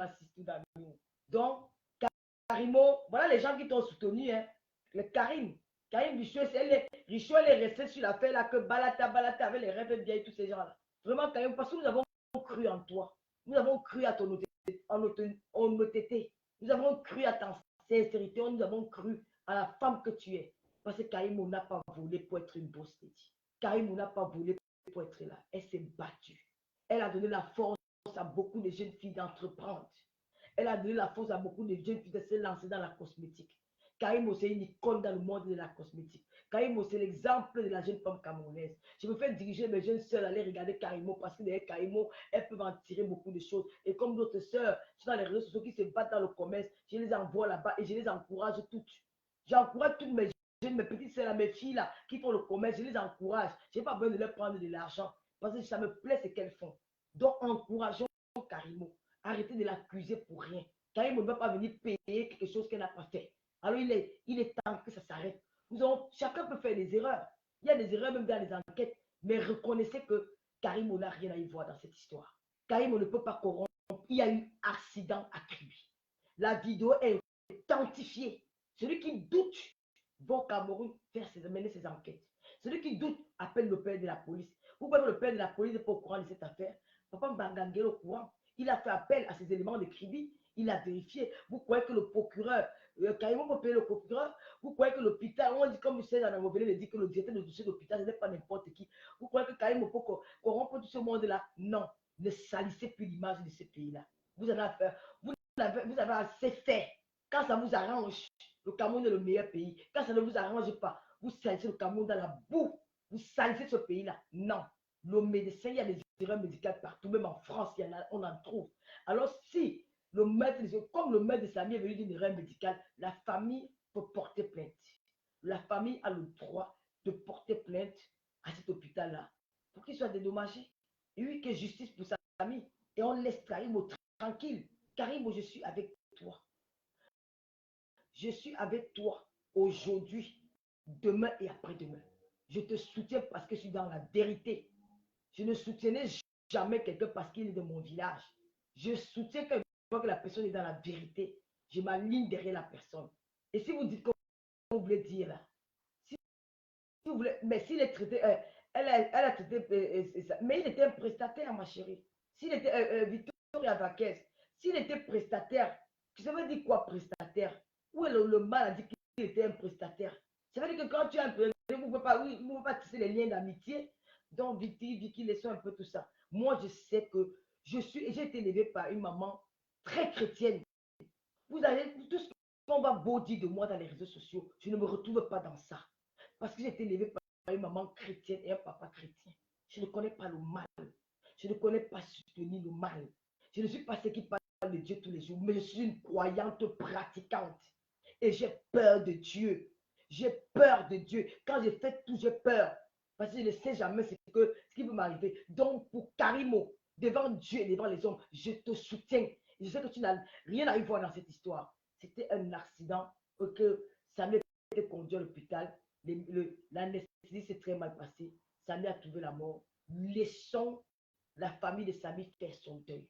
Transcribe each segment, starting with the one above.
m'assistes dans nous. Donc, Karimo, voilà les gens qui t'ont soutenu, hein. Le Karim Richaud, elle est restée sur l'affaire là que Balata avec les rêves bien et tous ces gens-là. Vraiment, Karim, parce que nous avons cru en toi. Nous avons cru à ton honnêteté. Nous avons cru à ta sincérité. Nous avons cru à la femme que tu es. Parce que Karim n'a pas volé pour être une boss lady. Karim n'a pas volé pour être là. Elle s'est battue. Elle a donné la force à beaucoup de jeunes filles d'entreprendre. Elle a donné la force à beaucoup de jeunes filles de se lancer dans la cosmétique. Karimo, c'est une icône dans le monde de la cosmétique. Karimo, c'est l'exemple de la jeune femme camerounaise. Je me fais diriger mes jeunes sœurs à aller regarder Karimo parce que derrière Karimo, elles peuvent en tirer beaucoup de choses. Et comme d'autres sœurs sont dans les réseaux sociaux qui se battent dans le commerce, je les envoie là-bas et je les encourage toutes. J'encourage toutes mes jeunes, mes petites sœurs, mes filles là qui font le commerce, je les encourage. Je n'ai pas besoin de leur prendre de l'argent parce que ça me plaît ce qu'elles font. Donc, encourageons Karimo. Arrêtez de l'accuser pour rien. Karimo ne va pas venir payer quelque chose qu'elle n'a pas fait. Alors, il est temps que ça s'arrête. Chacun peut faire des erreurs. Il y a des erreurs même dans les enquêtes. Mais reconnaissez que Karimo n'a rien à y voir dans cette histoire. Karimo ne peut pas corrompre. Il y a eu accident à Kribi. La vidéo est authentifiée. Celui qui doute va au Cameroun mener ses enquêtes. Celui qui doute appelle le père de la police. Pourquoi le père de la police n'est pas au courant de cette affaire? Papa Mbangangé est au courant. Il a fait appel à ces éléments de Kribi. Il a vérifié. Vous croyez que le procureur, Karimo peut payer le procureur? Vous croyez que l'hôpital, on dit comme le César Namovelé dit que le directeur de dossier d'hôpital, ce n'est pas n'importe qui. Vous croyez que Karimo peut corrompre tout ce monde-là? Non. Ne salissez plus l'image de ce pays-là. Vous avez affaire. Vous avez assez fait. Quand ça vous arrange, le Cameroun est le meilleur pays. Quand ça ne vous arrange pas, vous salissez le Cameroun dans la boue. Vous salissez ce pays-là. Non. Le médecin, il y a des erreurs médicales partout, même en France, on en trouve. Alors, si le maître, comme le maître de Samy est venu d'une erreur médicale, la famille peut porter plainte. La famille a le droit de porter plainte à cet hôpital-là pour qu'il soit dédommagé. Et oui, que justice pour sa famille. Et on laisse Karimo tranquille. Karimo, je suis avec toi. Je suis avec toi aujourd'hui, demain et après-demain. Je te soutiens parce que je suis dans la vérité. Je ne soutiendrai jamais quelqu'un parce qu'il est de mon village. Je soutiens quelqu'un que la personne est dans la vérité. Je m'aligne derrière la personne. Et si vous dites que vous voulez dire là, si vous voulez, mais s'il est traité, elle a traité, mais il était un prestataire, ma chérie. S'il était Victoria Vaquez, s'il était prestataire, ça veut dire quoi prestataire? Où est le mal a dit qu'il était un prestataire? Ça veut dire que quand tu es un prestataire, vous ne pouvez pas tisser les liens d'amitié. Donc, Vicky, laissons un peu tout ça. Moi, je sais que j'ai été élevée par une maman très chrétienne. Vous avez tout ce qu'on va beau dire de moi dans les réseaux sociaux, je ne me retrouve pas dans ça. Parce que j'ai été élevée par une maman chrétienne et un papa chrétien. Je ne connais pas le mal. Je ne connais pas soutenir le mal. Je ne suis pas celle qui parle de Dieu tous les jours, mais je suis une croyante pratiquante. Et j'ai peur de Dieu. J'ai peur de Dieu. Quand j'ai fait tout, j'ai peur. Parce que je ne sais jamais ce qui peut m'arriver. Donc, pour Karimo, devant Dieu et devant les hommes, je te soutiens. Je sais que tu n'as rien à y voir dans cette histoire. C'était un accident que Samy a été conduit à l'hôpital. L'anesthésie s'est très mal passée. Samy a trouvé la mort. Laissons la famille de Samy faire son deuil.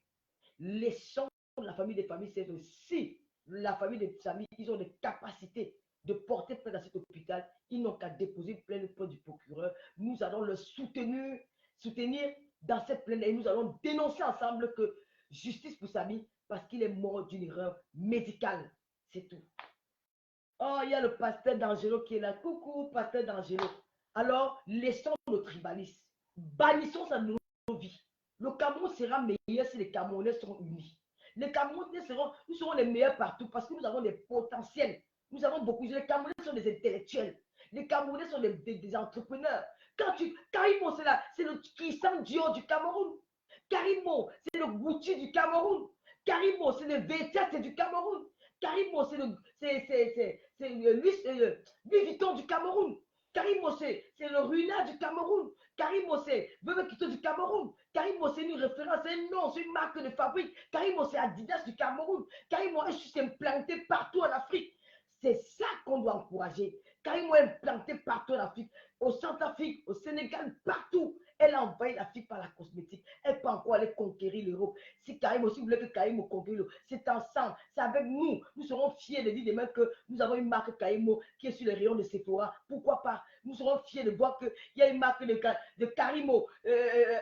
Laissons la famille des familles, c'est aussi la famille de Samy, ils ont des capacités de porter plainte à cet hôpital. Ils n'ont qu'à déposer une plainte auprès du procureur. Nous allons le soutenir dans cette plainte et nous allons dénoncer ensemble que justice pour Samy parce qu'il est mort d'une erreur médicale. C'est tout. Oh, il y a le pasteur d'Angelo qui est là. Coucou, pasteur d'Angelo. Alors, laissons le tribalisme. Bannissons ça de nos vies. Le Cameroun sera meilleur si les Camerounais sont unis. Les Camerounais nous serons les meilleurs partout parce que nous avons des potentiels. Nous avons beaucoup. Les Camerounais sont des intellectuels. Les Camerounais sont des entrepreneurs. Karimo, c'est le Christian Dior du Cameroun. Karimo, c'est le Gucci du Cameroun. Karimo, c'est le Versace du Cameroun. Karimo, c'est le Louis Vuitton du Cameroun. Karimo, c'est le Ruina du Cameroun. Karimo, c'est Veuve Kito du Cameroun. Karimo, c'est une référence, c'est un nom, c'est une marque de fabrique. Karimo, c'est Adidas du Cameroun. Karimo est juste implanté partout en Afrique. C'est ça qu'on doit encourager. Karimo est implantée partout en Afrique, au Centrafrique, au Sénégal, partout. Elle a envahi l'Afrique par la cosmétique. Elle peut encore aller conquérir l'Europe. Si Karimo, si vous voulez que Karimo conquérir l'Europe, c'est ensemble, c'est avec nous. Nous serons fiers de dire demain que nous avons une marque Karimo qui est sur les rayons de Sephora. Pourquoi pas? Nous serons fiers de voir qu'il y a une marque de Karimo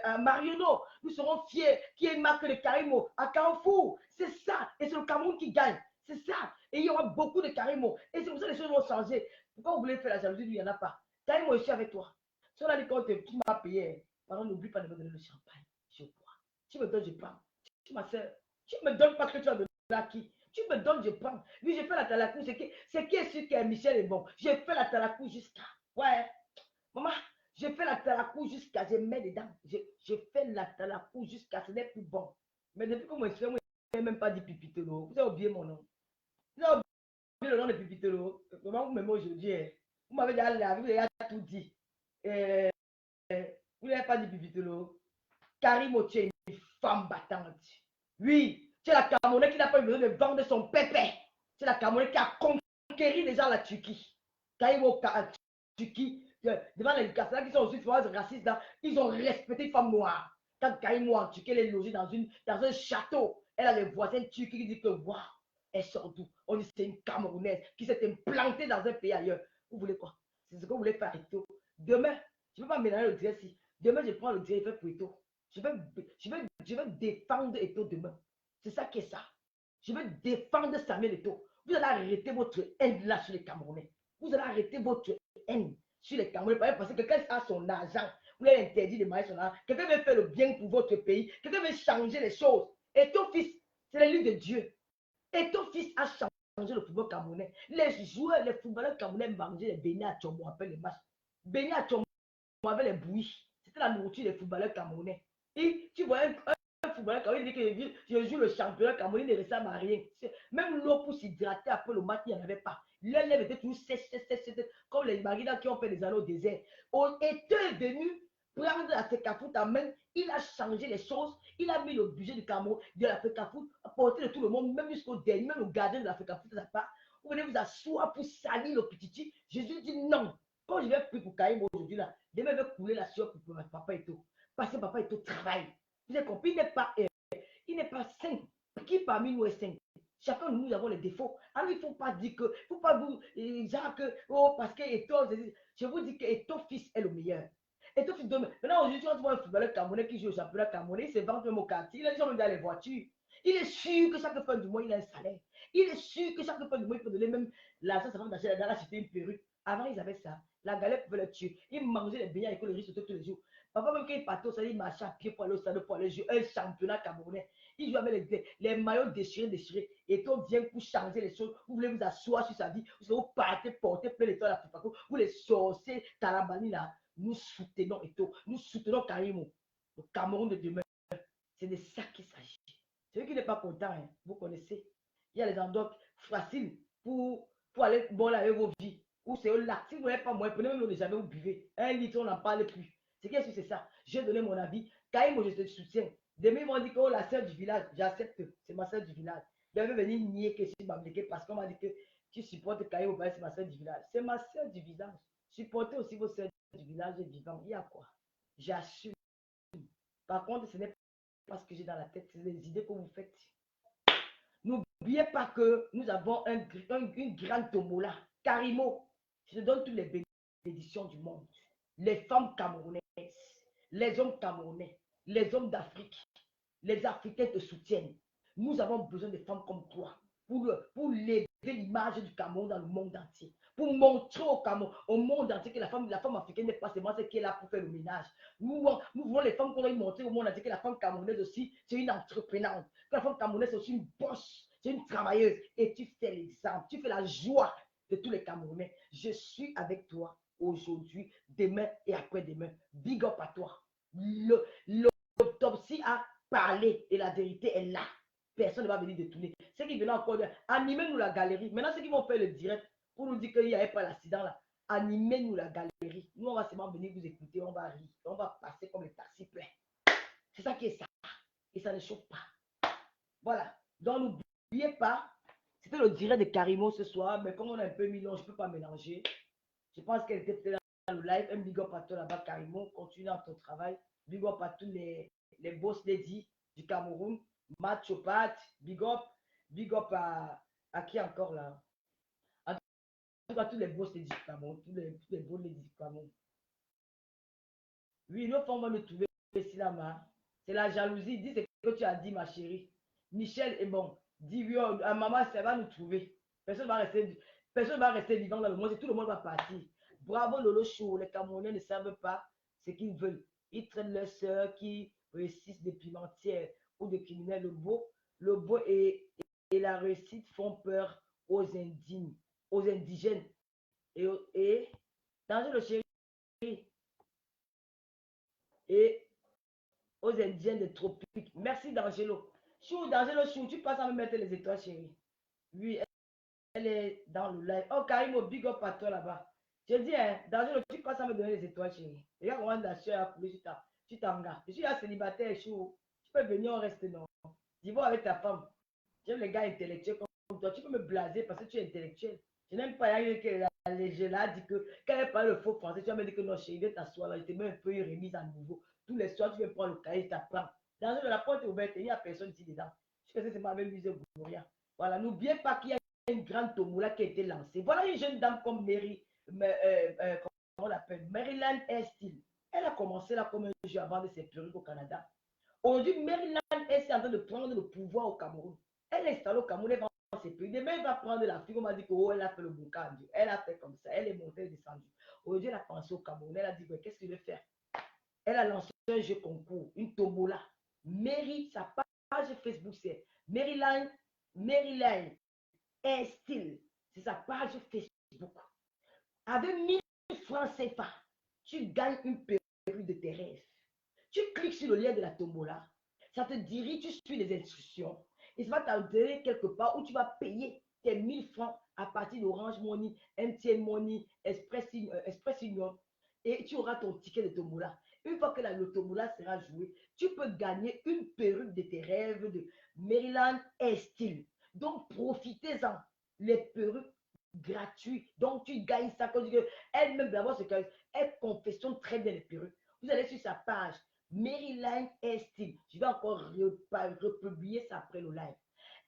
à Marionneau. Nous serons fiers qu'il y ait une marque de Karimo à Carrefour. C'est ça. Et c'est le Cameroun qui gagne. C'est ça. Et il y aura beaucoup de Karimo. Et c'est pour ça que les choses vont changer. Pourquoi vous voulez faire la jalousie? Il n'y en a pas. Karimo, je suis avec toi. Si on a dit quand tu m'as payé, pardon, n'oublie pas de me donner le champagne. Je bois. Tu me donnes, je prends. Tu ma soeur, tu me donnes pas que tu as donné à qui? Tu me donnes, je prends. Oui, j'ai fait la talacou. C'est qui est sûr que Michel est bon? J'ai fait la talacou jusqu'à. Ouais. Maman, j'ai fait la talacou jusqu'à. Je mets dedans. J'ai fait la talacou jusqu'à. Ce n'est plus bon. Mais depuis que moi, je n'ai même pas dit Pipitelo. Vous avez oublié mon nom. Vous avez oublié le nom de Pipitelo. Comment vous m'aimez aujourd'hui? Vous m'avez déjà lavé, vous avez tout dit. Vous n'avez pas dit Pipitelo. Karimo, tu es une femme battante. Oui, tu es la Camerounaise qui n'a pas eu besoin de vendre son pépé. C'est la Camerounaise qui a conquéri déjà la Turquie. Karimo, Turquie, devant l'éducation, là, qui sont aussi racistes, là, ils ont respecté les femmes noires. Quand Karimo en Turquie, elle est logée dans un château, elle a les voisins turcs qui disent que waouh, elle sort d'où? On dit que c'est une Camerounaise qui s'est implantée dans un pays ailleurs. Vous voulez quoi? C'est ce que vous voulez faire, Eto. Demain, je ne peux pas mélanger le direct ici. Demain, je prends le direct et fais pour Eto. Je vais défendre Eto demain. C'est ça qui est ça. Je vais défendre Samuel Eto. Vous allez arrêter votre haine là sur les Camerounais. Vous allez arrêter votre haine sur les Camerounais parce que quelqu'un a son argent. Vous avez interdit de marier son argent. Quelqu'un veut faire le bien pour votre pays. Quelqu'un veut changer les choses. Et ton fils, c'est le livre de Dieu. Et ton fils a changé le football camerounais. Les joueurs, les footballeurs camerounais mangeaient les beignets à Tchombo après les matchs. Beignets à Tchombo avec les bouillies. C'était la nourriture des footballeurs camerounais. Et tu vois un footballeur camerounais qui dit que je joue le championnat camerounais, il ne ressemble à rien. Même l'eau pour s'hydrater après le match, il n'y en avait pas. Les lèvres étaient toujours sèches, comme les marinas qui ont fait des anneaux au désert. Et tu es venu prendre la FECAFOOT en main, il a changé les choses, il a mis le budget du Cameroun, de la FECAFOOT, à portée de tout le monde, même jusqu'au dernier, même le gardien de la FECAFOOT, ça part. Vous venez vous asseoir pour salir le petit. Jésus dit non. Quand je vais prier pour Kaïm aujourd'hui, là, demain, je vais couler la sueur pour papa et tout. Parce que papa et tout travaille. Vous avez compris, il n'est pas saint. Qui parmi nous est saint? Chacun de nous avons les défauts. Alors, il ne faut pas dire que, il ne faut pas vous, genre que, oh, parce que Eto, je vous dis que Eto fils est le meilleur. Eto fils demain. Maintenant, aujourd'hui, on voit un footballeur camerounais qui joue au championnat camerounais, il se vend même au quartier, il a déjà dans les voitures. Il est sûr que chaque fin du mois, il a un salaire. Il est sûr que chaque fin du mois, il peut donner même l'argent, ça va d'acheter dans la cité une perruque. Avant, ils avaient ça. La galette pouvait le tuer. Ils mangeaient les beignets avec le riz sauté tous les jours. Parfois, même quand ils partaient au stade, ils marchaient à pied pour aller au stade pour aller jouer un championnat camerounais. Ils jouaient avec les maillots déchirés. Et on vient pour changer les choses. Vous voulez vous asseoir sur sa vie. Vous partez porter plein d'étoiles à Fifako. Vous les sorciers Talabani là. Nous soutenons Eto. Nous soutenons Karimo. Le Cameroun de demain. C'est de ça qu'il s'agit. Celui qui n'est pas content, hein, vous connaissez. Il y a les endroits faciles pour aller bon avec vos vies. Ou c'est au lac. Si vous n'avez pas moins, prenez même l'eau de jamais, vous buvez. Un litre, on n'en parle plus. C'est qu'est-ce que c'est ça? J'ai donné mon avis. Kaïmo, je te soutiens. Demain, ils m'ont dit que oh, la sœur du village, j'accepte. C'est ma sœur du village. Ils veulent venir nier que je suis Bamléké parce qu'on m'a dit que tu supportes Kaïmo, c'est ma sœur du village. C'est ma sœur du village. Supportez aussi vos sœurs du village vivant. Il y a quoi? J'assume. Par contre, ce n'est pas parce que j'ai dans la tête, c'est les idées que vous faites. N'oubliez pas que nous avons une grande tombola. Karimo, je te donne toutes les bénédictions du monde. Les femmes camerounaises, les hommes camerounais, les hommes d'Afrique, les Africains te soutiennent. Nous avons besoin de femmes comme toi pour lever l'image du Cameroun dans le monde entier. Pour montrer au Cameroun, au monde entier que la femme africaine n'est pas seulement celle qui est là pour faire le ménage. Nous voulons les femmes qu'on doit montrer au monde entier que la femme camerounaise aussi, c'est une entreprenante. Que la femme camerounaise, c'est aussi une bosse. C'est une travailleuse et tu fais l'exemple, tu fais la joie de tous les Camerounais. Je suis avec toi aujourd'hui, demain et après-demain. Big up à toi. L'autopsie a parlé et la vérité est là. Personne ne va venir détourner. Ceux qui viennent encore, animez-nous la galerie. Maintenant, ceux qui vont faire le direct pour nous dire qu'il n'y avait pas l'accident là, animez-nous la galerie. Nous, on va seulement venir vous écouter, on va rire, on va passer comme les taxis pleins. C'est ça qui est ça. Et ça ne chauffe pas. Voilà. Donc, n'oubliez pas, c'était le direct de Karimo ce soir, mais comme on a un peu mis, non, je ne peux pas mélanger. Je pense qu'elle était peut-être dans le live. Un big up à toi là-bas, Karimo. Continue dans ton travail. Big up à tous les boss ladies du Cameroun. Matt Chopat, big up. Big up à qui encore là? En tout cas, tous les boss ladies du Cameroun. Tous les boss ladies du Cameroun. Oui, une fois, on va me trouver ici là-bas. C'est la jalousie. Dis ce que tu as dit, ma chérie. Michel est bon. Dis, oui, à maman, ça va nous trouver. Personne va rester vivant dans le monde. Tout le monde va partir. Bravo, Lolo Chou. Les Camerounais ne savent pas ce qu'ils veulent. Ils traînent leurs sœurs qui réussissent des pimentières ou des criminels. Le beau et la réussite font peur aux indignes, aux indigènes. Et dans le chéri, et aux Indiens des tropiques. Merci d'Angelo. Chou, d'Angelo, Chou, tu passes à me mettre les étoiles, chérie. Oui, elle est dans le live. Oh, Karimo, big up à toi là-bas. Je dis, hein, d'Angelo, tu passes à me donner les étoiles, chérie. Regarde comment la soeur a coulé, tu t'engages. Je suis là célibataire, Chou. Tu peux venir, on reste, non. Dis-moi avec ta femme. J'aime les gars intellectuels comme toi. Tu peux me blaser parce que tu es intellectuel. Je n'aime pas que la légère là dit que quand elle parle le faux français, tu vas me dire que non, chérie, viens t'asseoir là. Je te mets un peu une remise à nouveau. Tous les soirs, tu viens prendre le cahier, tu t'apprends. Dans la porte est ouverte, il n'y a personne ici dedans. Je faisais seulement avec musée Gouria. Voilà, n'oubliez pas qu'il y a une grande tomoula qui a été lancée. Voilà une jeune dame comme Mary, comment on l'appelle, Maryland Estille. Elle a commencé là comme un jeu avant de ses perruques au Canada. Aujourd'hui, Maryland est en train de prendre le pouvoir au Cameroun. Elle est installée au Cameroun, elle va ses pays. Demain, elle va prendre l'Afrique. On m'a dit que oh, elle a fait le boucan. Elle a fait comme ça. Elle est montée, elle est descendue. Aujourd'hui, elle a pensé au Cameroun. Elle a dit, qu'est-ce que je vais faire? Elle a lancé un jeu concours, une tombola. Mary, sa page Facebook, c'est Maryland est style. C'est sa page Facebook. Avec 1000 francs CFA, tu gagnes une perruque de tes rêves. Tu cliques sur le lien de la tombola, ça te dirige, tu suis les instructions et ça va t'enlever quelque part où tu vas payer tes 1000 francs à partir d'Orange Money, MTN Money, Express Union et tu auras ton ticket de tombola. Une fois que le tombola sera joué, tu peux gagner une perruque de tes rêves de Maryland Estille. Donc profitez-en. Les perruques gratuites. Donc tu gagnes ça. Elle-même d'abord, elle confessionne très bien les perruques. Vous allez sur sa page Maryland Estime. Je vais encore republier ça après le live.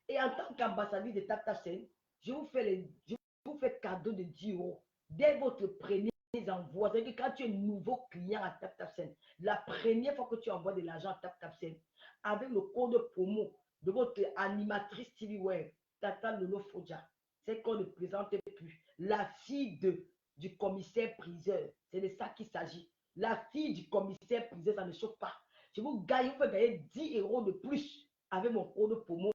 Et en tant qu'ambassadrice de TapTapSend, je vous fais cadeau de 10 euros dès votre premier envoi. C'est-à-dire que quand tu es nouveau client à TapTapSend, la première fois que tu envoies de l'argent à TapTapSend, avec le code promo de votre animatrice TV Web, Tata Lolo Fodja, c'est qu'on ne présente plus. La fille du commissaire priseur, c'est de ça qu'il s'agit. La fille du commissaire priseur, ça ne choque pas. Je vous fais gagner 10 euros de plus avec mon code promo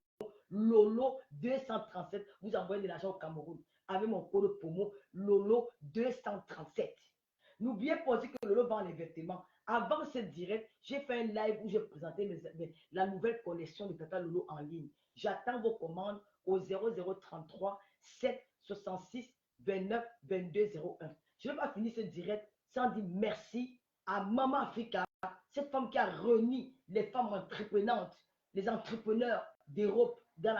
Lolo 237. Vous envoyez de l'argent au Cameroun avec mon code promo Lolo 237. N'oubliez pas aussi que Lolo vend les vêtements. Avant ce direct, j'ai fait un live où j'ai présenté la nouvelle collection de Tata Lolo en ligne. J'attends vos commandes au 0033 766 29 22 01. Je ne vais pas finir ce direct sans dire merci à Maman Africa, cette femme qui a réuni les femmes entreprenantes, les entrepreneurs d'Europe dans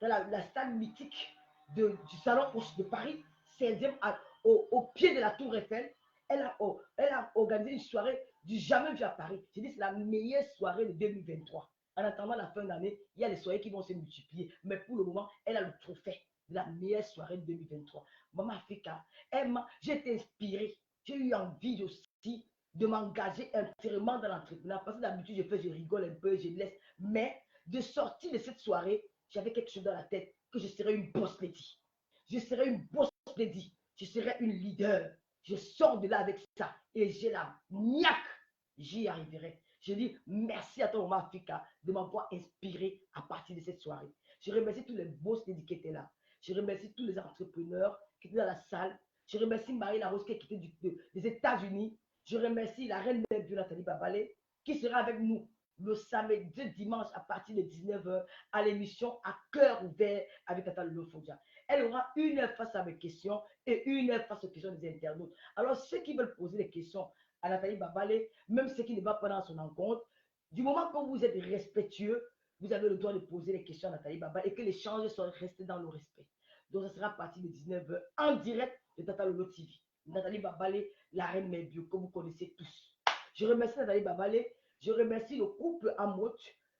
la salle mythique du salon de Paris, 16e au pied de la Tour Eiffel. Elle a organisé une soirée du jamais vu à Paris. J'ai dit c'est la meilleure soirée de 2023. En attendant la fin d'année, il y a les soirées qui vont se multiplier. Mais pour le moment, elle a le trophée de la meilleure soirée de 2023. Maman Africa, j'ai été inspirée. J'ai eu envie aussi de m'engager entièrement dans l'entrepreneuriat. Parce que d'habitude, je rigole un peu, je laisse. Mais de sortir de cette soirée, j'avais quelque chose dans la tête, que je serais une boss lady. Je serais une boss lady. Je serais une leader. Je sors de là avec ça et j'ai la niaque. J'y arriverai. Je dis merci à toi, Maman Africa, de m'avoir inspiré à partir de cette soirée. Je remercie tous les boss ladies qui étaient là. Je remercie tous les entrepreneurs qui étaient dans la salle. Je remercie Marie Larose qui était des États-Unis. Je remercie la reine mère de Nathalie Babalé qui sera avec nous le samedi, dimanche à partir de 19h à l'émission À cœur ouvert avec Tata Lolo Fodja. Elle aura 1 heure face à mes questions et 1 heure face aux questions des internautes. Alors, ceux qui veulent poser des questions à Nathalie Babalé, même ceux qui ne vont pas dans son rencontre, du moment que vous êtes respectueux, vous avez le droit de poser les questions à Nathalie Babalé et que l'échange soit resté dans le respect. Donc, ça sera à partir de 19h en direct de Tata Lolo TV. Nathalie Babalé, la reine Melbio, que vous connaissez tous. Je remercie Nathalie Babalé. Je remercie le couple Amot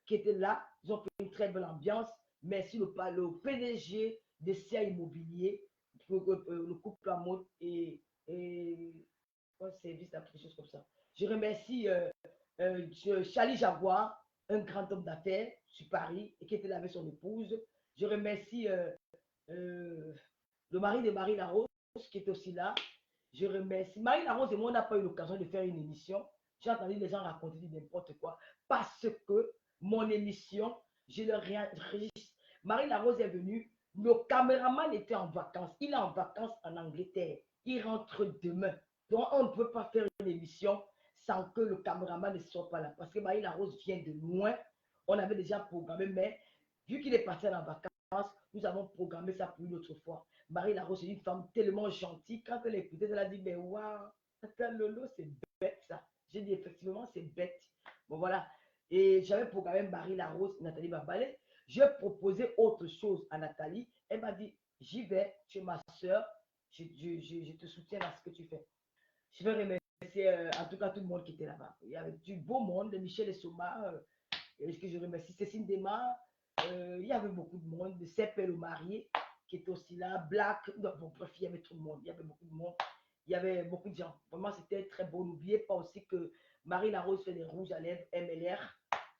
qui était là. Ils ont fait une très belle ambiance. Merci le PDG de CA Immobilier, le couple Amot et un service, quelque chose comme ça. Je remercie Charlie Jaguar, un grand homme d'affaires sur Paris et qui était là avec son épouse. Je remercie le mari de Marie Larose qui est aussi là. Je remercie. Marie Larose et moi, on n'a pas eu l'occasion de faire une émission. J'ai entendu les gens raconter n'importe quoi parce que mon émission, je le réenregistre. Marie Larose est venue. Le caméraman était en vacances. Il est en vacances en Angleterre. Il rentre demain. Donc, on ne peut pas faire une émission sans que le caméraman ne soit pas là. Parce que Marie Larose vient de loin. On avait déjà programmé, mais vu qu'il est parti en vacances, nous avons programmé ça pour une autre fois. Marie Larose est une femme tellement gentille. Quand elle écoutait, elle a dit, mais waouh, Lolo, c'est bête ça. J'ai dit, effectivement, c'est bête. Bon, voilà. Et j'avais programmé Marie Larose, Nathalie Babalé. Je proposais autre chose à Nathalie. Elle m'a dit, j'y vais, tu es ma soeur, je te soutiens dans ce que tu fais. Je vais remercier en tout cas tout le monde qui était là-bas. Il y avait du beau monde, Michel Essoma, que je remercie, Cécile Desmar, il y avait beaucoup de monde, de Sepp le marié qui était aussi là, Black, non, bon, bref, il y avait tout le monde, il y avait beaucoup de monde, il y avait beaucoup de gens. Vraiment, c'était très beau. N'oubliez pas aussi que Marie Larose fait des rouges à lèvres, MLR,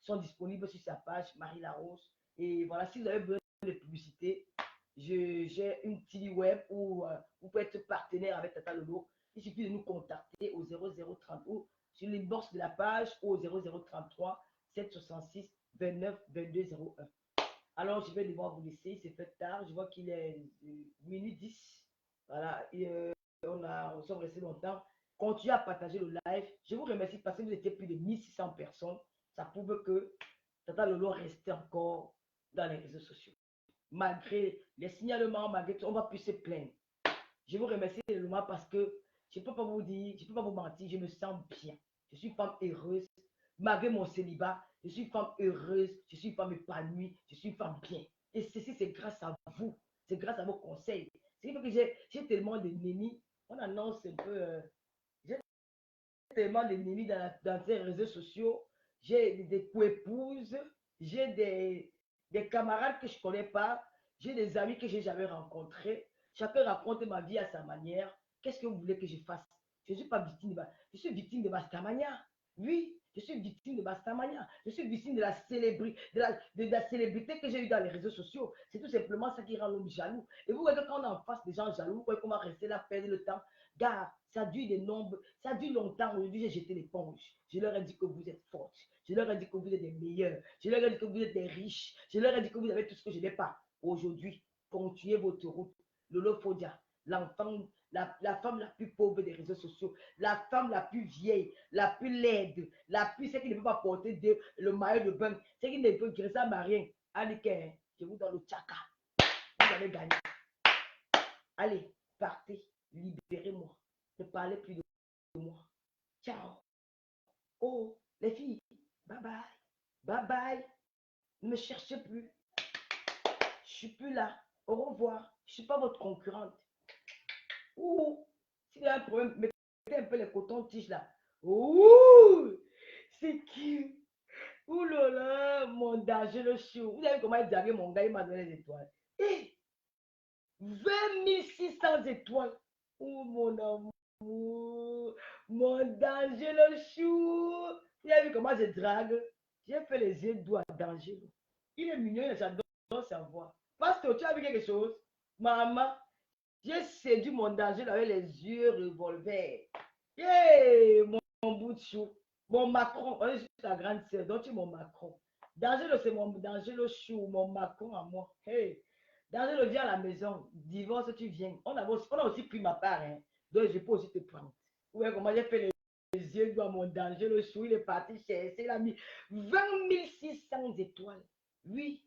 sont disponibles sur sa page, Marie Larose. Et voilà, si vous avez besoin de publicité, j'ai une télé web où vous pouvez être partenaire avec Tata Lolo. Il suffit de nous contacter au 0030 ou sur l'inbox de la page ou au 0033 766 29 22 01. Alors, je vais devoir vous laisser. C'est fait tard. Je vois qu'il est minuit 10. Voilà. Et, on sommes restés longtemps. Continuez à partager le live. Je vous remercie parce que vous étiez plus de 1600 personnes. Ça prouve que Tata Lolo restait encore dans les réseaux sociaux. Malgré les signalements, malgré tout, on va plus se plaindre. Je vous remercie énormément parce que je ne peux pas vous dire, je ne peux pas vous mentir, je me sens bien. Je suis une femme heureuse. Malgré mon célibat, je suis une femme heureuse, je suis une femme épanouie, je suis une femme bien. Et ceci, c'est grâce à vous, c'est grâce à vos conseils. C'est que j'ai tellement de nennis, on annonce un peu, j'ai tellement de nennis dans ces réseaux sociaux, j'ai des co-épouses, j'ai des camarades que je ne connais pas, j'ai des amis que je n'ai jamais rencontrés. Chacun raconte ma vie à sa manière. Qu'est-ce que vous voulez que je fasse? Je ne suis pas victime je suis victime de Bastamania. Oui, je suis victime de Bastamania. Je suis victime de la célébrité que j'ai eue dans les réseaux sociaux. C'est tout simplement ça qui rend l'homme jaloux. Et vous voyez, quand on est en face des gens jaloux, vous voyez qu'on va rester là, perdre le temps. Gars, ça dure des nombres, ça dure longtemps. Aujourd'hui, j'ai jeté l'éponge. Je leur ai dit que vous êtes fortes. Je leur ai dit que vous êtes des meilleurs. Je leur ai dit que vous êtes des riches. Je leur ai dit que vous avez tout ce que je n'ai pas. Aujourd'hui, continuez votre route. Lolo Fodia, l'enfant, la femme la plus pauvre des réseaux sociaux, la femme la plus vieille, la plus laide, la plus, celle qui ne peut pas porter le maillot de bain, celle qui ne peut graisser à rien. Allez, je vous donne le tchaka. Vous allez gagner. Allez, partez, libérez-moi. Ne parlez plus de moi. Ciao. Oh, les filles, bye bye. Bye bye. Ne me cherchez plus. Je suis plus là. Au revoir. Je ne suis pas votre concurrente. Ouh, s'il y a un problème, mettez un peu les cotons-tiges là. Ouh, c'est qui? Ouh là là, mon danger le chou. Vous savez comment il dirait mon gars, il m'a donné des étoiles. Et 20 600 étoiles. Oh mon amour, mon danger le chou. Vous avez vu comment je drague? J'ai fait les yeux doux à danger. Il est mignon, j'adore savoir. Parce que tu as vu quelque chose? Maman, j'ai séduit mon danger avec les yeux revolver. Yeah, mon bout de chou. Mon Macron, je suis ta grande sœur, donc tu es mon Macron. Danger, c'est mon danger, le chou, mon Macron à moi. Hey, danger, viens à la maison. Divorce, tu viens. On a aussi pris ma part, hein. Donc je peux aussi te prendre. Ouais, comment j'ai fait les yeux à mon danger, le chou, il est parti chercher, il a mis 20 600 étoiles. Oui,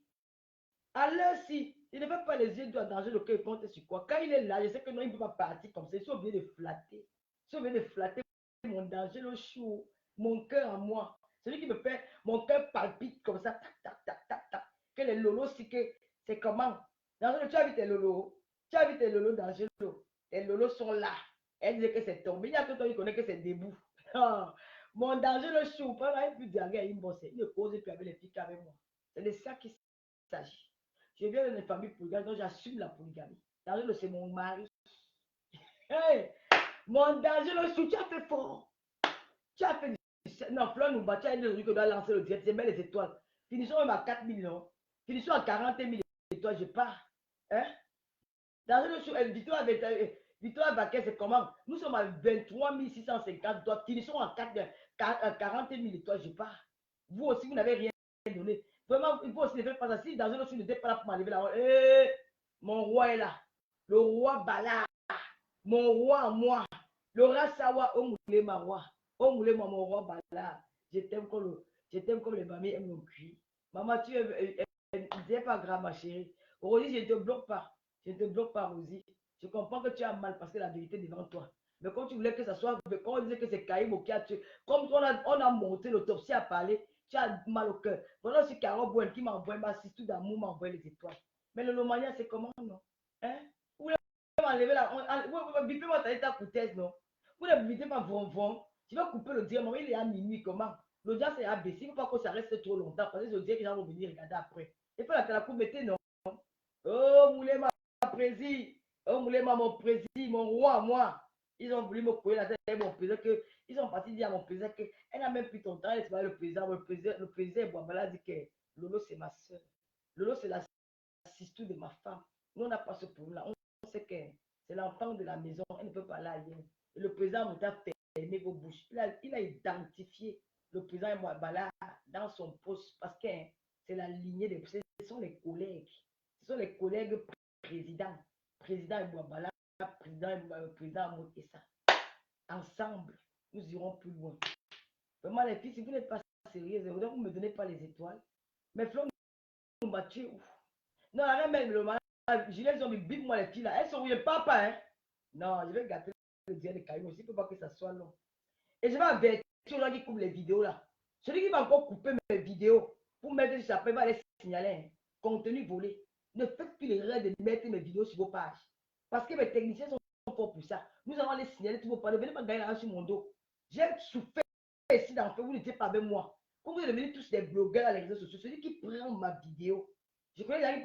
à l'heure-ci, il ne fait pas les yeux doigts danger le cœur, il compte sur quoi? Quand il est là, je sais que non, il ne peut pas partir comme ça. Ils sont obligés de flatter. Ils sont obligés de flatter mon danger, le chou, mon cœur à moi. Celui qui me fait, mon cœur palpite comme ça, tac, tac, tac, tac, tac. Que les lolos, c'est comment? Dans le tu as vu tes lolos? Tu as vu tes lolos dangereux. Les lolos sont là. Elle disait que c'est tombé. Il y a que toi qui connais que c'est debout. Mon danger le chou, pendant il peut dialoguer à une bosse. Il ne cause plus avec les filles qu'avec moi. C'est de ça qu'il s'agit. Je viens d'une famille polygame, donc j'assume la polygamie. Danger, c'est mon mari. Hey, mon danger le chou, tu as fait fort. Tu as fait non, Fleur nous bat, tu as dit que doit lancer le direct, c'est bien les étoiles. Finissons même à 4 millions. Finissons à 40 000 étoiles, je pars. Hein? Dans le show, Victoire Baquet, c'est comment? Nous sommes à 23 650 doigts. Finissons à 40 000 étoiles, je pars. Vous aussi, vous n'avez rien donné. Vraiment, il faut aussi ne faire pas ça. Si dans un autre, n'était pas là pour m'enlever là. Mon roi est là. Le roi Bala. Mon roi à moi. Le Rasawa, Omoulé, ma roi. Omoulé, mon roi Bala. Je t'aime comme les mamies aiment le cuit. Maman, tu es pas grave, ma chérie. Aujourd'hui, je ne te bloque pas. Je ne te bloque pas, Rosie. Je comprends que tu as mal parce que la vérité est devant toi. Mais quand tu voulais que ça soit, quand on disait que c'est Caïmo qui a tué, comme on a monté l'autopsie à parler, tu as mal au cœur. Voilà, c'est Carole Bouen qui m'a envoyé ma tout d'amour, m'a envoyé les étoiles. Mais le Lomania, c'est comment, non? Hein? Vous voulez m'enlever là? Vous bipez moi ta coutesse, non? Vous ne bipez pas von. Tu vas couper le diamant, il est à minuit, comment? L'audience est abaissée, il ne faut pas que ça reste trop longtemps parce que je dis que les gens vont venir regarder après. Et puis la coupe, mettez, non? Oh, Moulema, président. Oh, Moulema, mon président, mon roi, moi. Ils ont voulu me couler la tête avec mon président que. Ils ont parti dire à mon président qu'elle n'a même plus ton temps. Elle le président. Le président Boabala dit que Lolo, c'est ma soeur. Lolo, c'est la sister de ma femme. Nous, on n'a pas ce problème-là. On sait que c'est l'enfant de la maison. Elle ne peut pas aller ailleurs. Et le président m'a fermé vos bouches. Il a identifié le président Boabala dans son poste parce que c'est la lignée des. Ce sont les collègues. Ce sont les collègues présidents. Président Boabala, président Motessa. Ensemble, nous irons plus loin. Vraiment, les filles, si vous n'êtes pas sérieuses, vous ne me donnez pas les étoiles. Mais Flo nous m'a tué. Non, arrête même le malade. Gilet, ils ont mis bip moi les filles là. Elles sont où le papa, hein? Non, je vais gâter le diable de Caillou aussi pour pas que ça soit long. Et je vais avertir les gens qui coupent les vidéos là. Celui qui va encore couper mes vidéos pour mettre sur sa page va les signaler. Hein. Contenu volé. Ne faites plus l'erreur de mettre mes vidéos sur vos pages. Parce que mes techniciens sont forts pour ça. Nous allons les signaler tous vos pages. Ne venez pas gagner l'argent sur mon dos. J'ai souffert ici d'enfer. Vous n'étiez pas avec moi. Quand vous devenez tous des blogueurs à les réseaux sociaux, celui qui prend ma vidéo, je connais les gens qui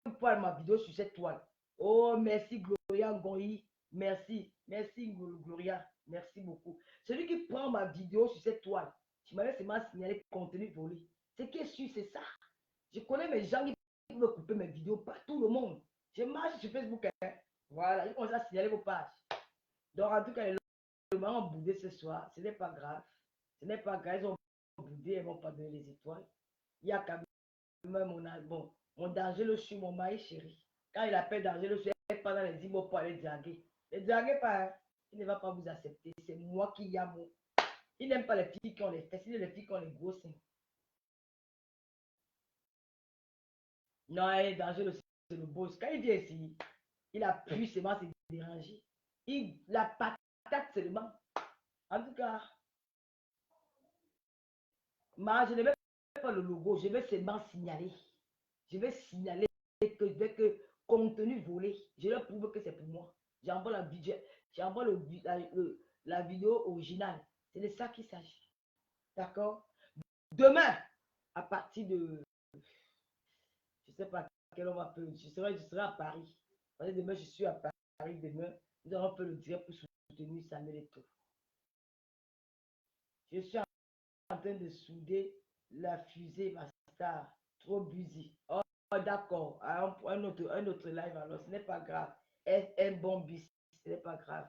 peuvent prendre ma vidéo sur cette toile. Oh, merci Gloria Ngoyi. Merci Gloria. Merci beaucoup. Celui qui prend ma vidéo sur cette toile, tu m'avais seulement signalé contenu volé. C'est qui est sûr, c'est ça. Je connais mes gens qui veulent couper mes vidéos, pas tout le monde. Je marche sur Facebook. Hein. Voilà, ils commencent à signaler vos pages. Donc, en tout cas, les gens ont boudé ce soir. Ce n'est pas grave. Ce n'est pas grave. Ils ont boudé, ils ne vont pas donner les étoiles. Il y a quand même mon album. Mon danger le suit, mon mari chéri. Quand il appelle danger le suit, il n'est pas dans les immeubles pour aller draguer. Ne draguez pas. Hein. Il ne va pas vous accepter. C'est moi qui y a mon. Il n'aime pas les filles qui ont les fesses. Il aime les filles qui ont les gros seins. Non, il est dangereux, c'est le boss. Quand il vient ici, il a puissamment se déranger. La patate seulement. En tout cas, je ne vais pas le logo, je vais seulement signaler. Je vais signaler que contenu volé, je leur prouve que c'est pour moi. J'envoie la vidéo originale. C'est de ça qu'il s'agit. D'accord? Demain, à partir de, je ne sais pas quelle heure on va faire, je serai à Paris. Parce que demain, je suis à Paris. Demain, nous allons faire le direct pour soutenir Samuel Eto'o. Je suis en train de souder la fusée, ma star. Trop busy. Oh, d'accord. Un autre live, alors ce n'est pas grave. Un bon bis, ce n'est pas grave.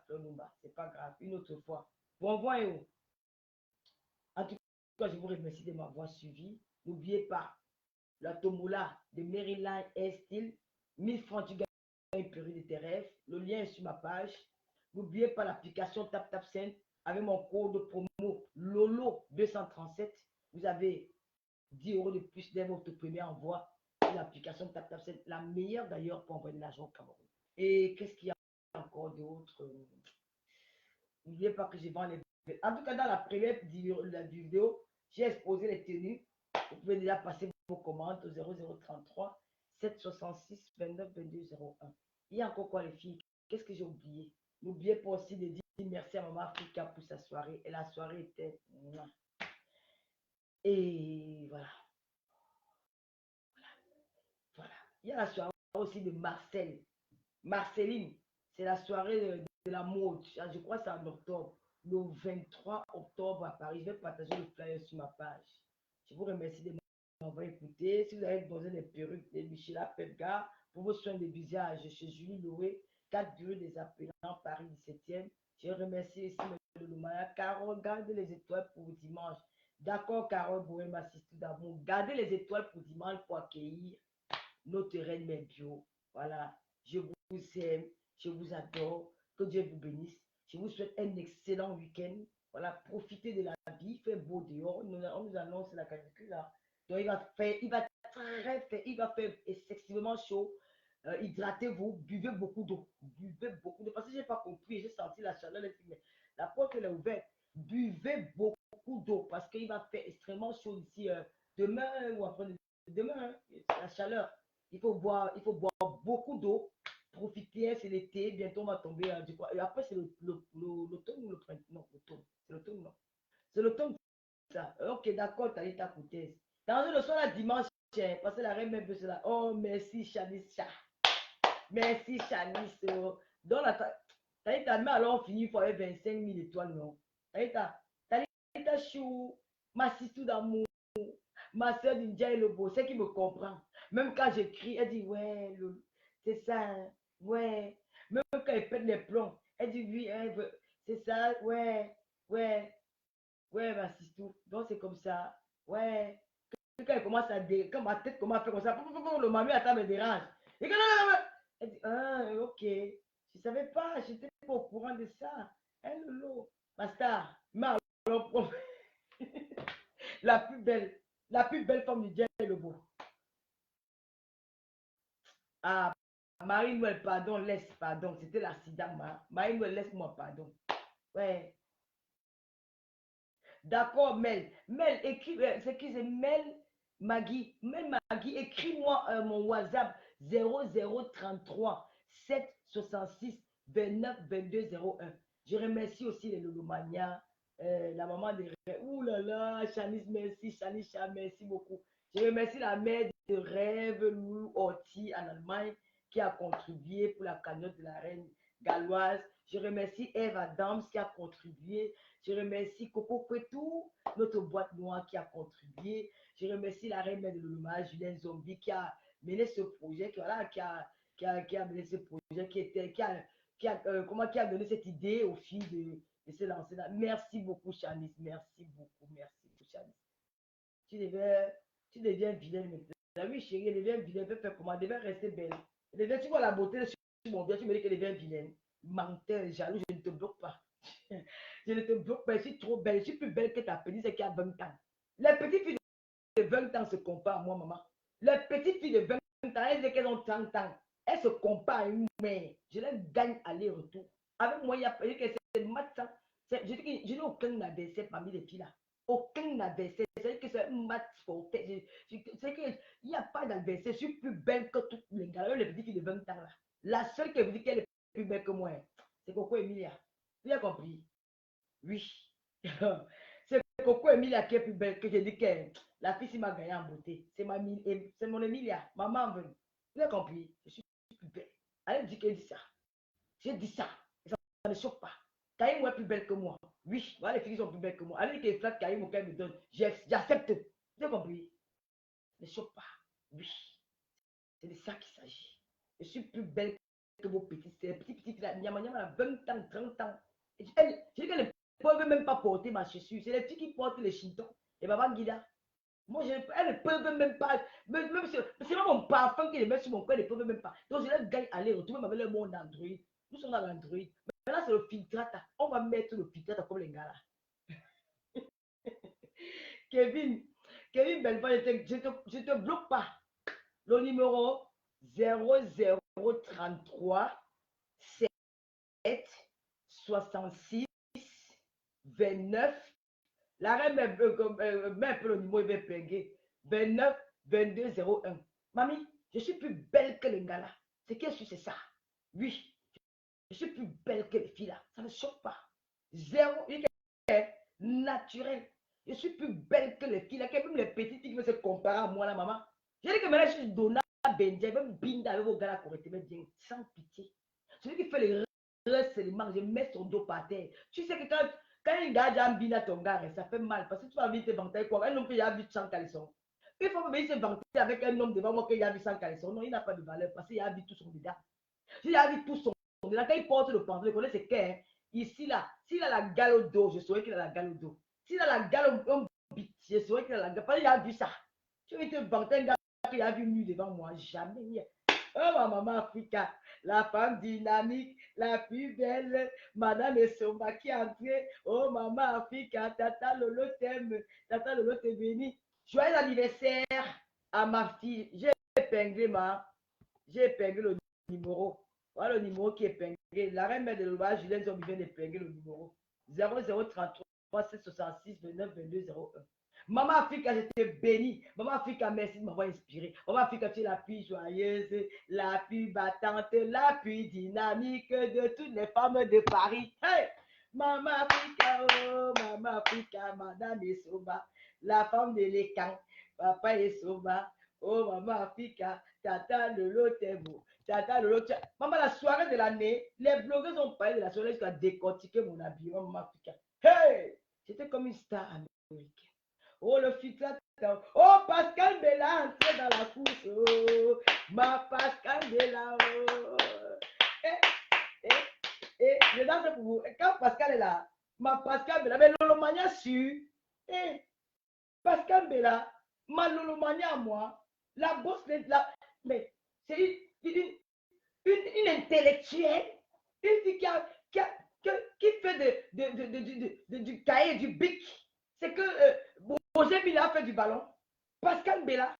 C'est pas grave. Une autre fois. Bon, voyons. En tout cas, je vous remercie de m'avoir suivi. N'oubliez pas, la Tomola de Maryland est style. 1000 francs, tu gagnes une période de tes rêves. Le lien est sur ma page. N'oubliez pas l'application TapTapSend avec mon code promo LOLO237. Vous avez 10 € de plus dès votre premier envoi sur l'application TapTapSend. La meilleure d'ailleurs pour envoyer de l'argent au Cameroun. Et qu'est-ce qu'il y a encore d'autre? N'oubliez pas que je vends les. En tout cas, dans la première vidéo, j'ai exposé les tenues. Vous pouvez déjà passer vos commandes au 0033 766 29 22 01. Il y a encore quoi les filles? Qu'est-ce que j'ai oublié? N'oubliez pas aussi de dire merci à Maman Africa pour sa soirée. Et la soirée était... Et voilà. Voilà. Il y a la soirée aussi de Marcel. Marceline, c'est la soirée de la mode. Je crois que c'est en octobre. Le 23 octobre à Paris. Je vais partager le flyer sur ma page. Je vous remercie de m'avoir écouté. Si vous avez besoin des perruques de Michela Pepga pour vos soins de visage chez Julie Loué, 4 bureaux des appelants, Paris 17e. Je remercie aussi le Lumaya. Carole, gardez les étoiles pour dimanche. D'accord, Carole Bohème, assiste d'amour. Gardez les étoiles pour dimanche pour accueillir notre reine Merbio. Voilà. Je vous aime. Je vous adore. Que Dieu vous bénisse. Je vous souhaite un excellent week-end. Voilà. Profitez de la vie. Il fait beau dehors. On nous annonce la canicule là. Donc il va faire excessivement chaud. Hydratez-vous. Buvez beaucoup d'eau. Buvez beaucoup d'eau. Parce que je n'ai pas compris. J'ai senti la chaleur. La porte elle est ouverte. Buvez beaucoup d'eau. Parce qu'il va faire extrêmement chaud ici. Demain ou après demain. Hein, la chaleur. Il faut boire beaucoup d'eau. Profiter, c'est l'été. Bientôt, on va tomber. Et après, c'est l'automne ou le printemps. Non, l'automne. C'est l'automne, non. C'est l'automne, ça. Ok, d'accord, t'as dit ta coûteuse. Dans le soir, la dimanche, parce que la reine même peut cela. Oh, merci, Chanice. Merci, Chanice. Oh. Donc, t'as dit ta main, alors on finit, il faut avoir 25 000 étoiles, non. T'as dit ta chou, ma sister d'amour. Ma soeur Ninja et le beau, c'est qui me comprend. Même quand j'écris, elle dit ouais, c'est ça, hein, ouais. Même quand elle pète les plombs, elle dit oui, hein, c'est ça, ouais, ouais, ouais, ma sister. Donc c'est comme ça, ouais. Quand elle commence à quand ma tête commence à faire comme ça, le mamie attend me dérange. Et non, non, non, elle dit ah, ok, je savais pas, j'étais pas au courant de ça. Hein, Lolo, ma star, ma la plus belle, la plus belle femme du diable est le beau. Ah, Marie-Noël, pardon, laisse, pardon. C'était l'accident, Marie-Noël, laisse-moi, pardon. Ouais. D'accord, Mel. Mel, écris, c'est qui c'est Mel Maggie. Mel Maggie, écris-moi mon WhatsApp 0033 766 29 22 01. Je remercie aussi les Lolomania, la maman de Rêve. Ouh là là, Chanice, merci. Chanice, merci beaucoup. Je remercie la mère de Rêve, Lou Orti en Allemagne, qui a contribué pour la cagnotte de la reine galloise. Je remercie Eve Adams qui a contribué. Je remercie Coco Kwetou, notre boîte noire qui a contribué. Je remercie la reine de l'Oloma, Julien Zombie, qui a mené ce projet, qui a mené ce projet, qui a donné cette idée aux filles de se lancer là. Merci beaucoup, Chanice. Merci beaucoup, Chanice. Tu devais, tu deviens vilaine maintenant. Oui, chérie, elle devient vilaine. Elle fait comment? Elle devait rester belle. Tu vois la beauté sur mon bien, tu me dis qu'elle devient vilaine. Menteur, jaloux, je ne te bloque pas. Je ne te bloque pas, je suis trop belle. Je suis plus belle que ta petite qui a 20 ans. Les petites filles de 20 ans se comparent à moi, maman. Les petites filles de 20 ans, elles disent qu'elles ont 30 ans. Elles se comparent à une mère. Je les gagne aller-retour. Avec moi, il y a que c'est mat. Je dis que je n'ai aucun adversaire parmi les filles là. Aucun adversaire. C'est que c'est un match sportif. C'est qu'il n'y a pas d'adversaire. Je suis plus belle que toutes les gars. Les petites filles de 20 ans là. La seule qui vous dit qu'elle est plus belle que moi, c'est Coco Emilia. Tu as compris? Oui. C'est Coco Emilia qui est plus belle que je dis que la fille qui m'a gagné en beauté. C'est mon Emilia. Maman veut. Tu as compris? Je suis plus belle. Elle dit qu'elle dit ça. J'ai dit ça. Ça ne choque pas. Kaïm est plus belle que moi. Oui, voilà, les filles sont plus belles que moi. Elle dit qu'elle flatte Kaïm qu'elle me donne. J'accepte. Tu as compris? Ne choque pas. Oui. C'est de ça qu'il s'agit. Je suis plus belle que vos petites sœurs. Petites, là, Nyama, 20 ans, 30 ans. Je dis qu'elles ne peuvent même pas porter ma chaussure. C'est les filles qui portent les chitons. Et Baba Guida. Moi, elles ne peuvent même pas. Même c'est pas mon parfum qui les met sur mon corps, elles ne peuvent même pas. Donc, je les gagne aller retrouver avec le monde Android. Nous sommes dans l'Android. Maintenant, c'est le filtrata. On va mettre le filtrata comme les gars là. Kevin, Kevin Belfort, je te bloque pas. Le numéro 0033 7 66 29. La reine met un peu le numéro, il va péguer. 29 22 01. Mamie, je suis plus belle que le gars là. C'est qu'est-ce que c'est ça? Oui, je suis plus belle que les filles là. Ça ne choque pas. Zéro, naturel. Je suis plus belle que les filles là. Même les petites filles qui veulent se comparer à moi, la maman. J'ai dit que maintenant, je suis Donna Benja, même Binda avec vos gars là correctement bien, sans pitié. Celui qui fait les seulement, je mets son dos par terre. Tu sais que quand un gars a un à ton gars, ça fait mal parce que tu vas vite te vanter quoi. Un homme qui a vu sans caleçon. Il faut venir se vanter avec un homme devant moi qui a vu sans caleçon. Non, il n'a pas de valeur parce qu'il a vu tout son dedans. Il a vu tout son dedans. Quand il porte le pantalon, il connaît ses cœurs. Ici, là, s'il a la gale au dos, je saurais qu'il a la gale au dos. S'il a la gale au bit, je saurais qu'il a la gale. Parce qu'il a vu ça. Tu veux te vanter un gars qui a vu nu devant moi. Jamais. Oh, ma maman Africa, la femme dynamique, la plus belle, Madame Essomba qui est entrée. Oh, maman Africa, Tata Lolo t'aime, Tata Lolo te bénit. Joyeux anniversaire à ma fille. J'ai épinglé le numéro. Voilà le numéro qui est épinglé. La reine mère de l'Ouest, Julien Zob vient d'épingler le numéro. 0033 766 29 22 01. Maman Africa, je te bénis. Maman Africa, merci de m'avoir inspiré. Maman Africa, tu es la plus joyeuse, la plus battante, la plus dynamique de toutes les femmes de Paris. Hey! Maman Africa, oh, Maman Africa, Madame Essoba, la femme de l'écran, Papa Essoba, oh, Maman Africa, Tata Lolo Tebo, Tata Lolo Tebo. Maman, la soirée de l'année, les blogueurs ont parlé de la soirée jusqu'à décortiquer mon habillement, Maman Africa. Hey! J'étais comme une star américaine. Oh, le filtre. Oh, Pascal Bella entré dans la course. Oh, ma Pascal Bella. Oh. Je danse pour vous. Et quand Pascal est là, ma Pascal Bella, mais Lolomania su. Pascal Bella, ma Lolomania à moi, la bosse, mais c'est une intellectuelle, une fille qui fait du cahier, du bic. C'est que Roger Mila fait du ballon. Pascal Bella,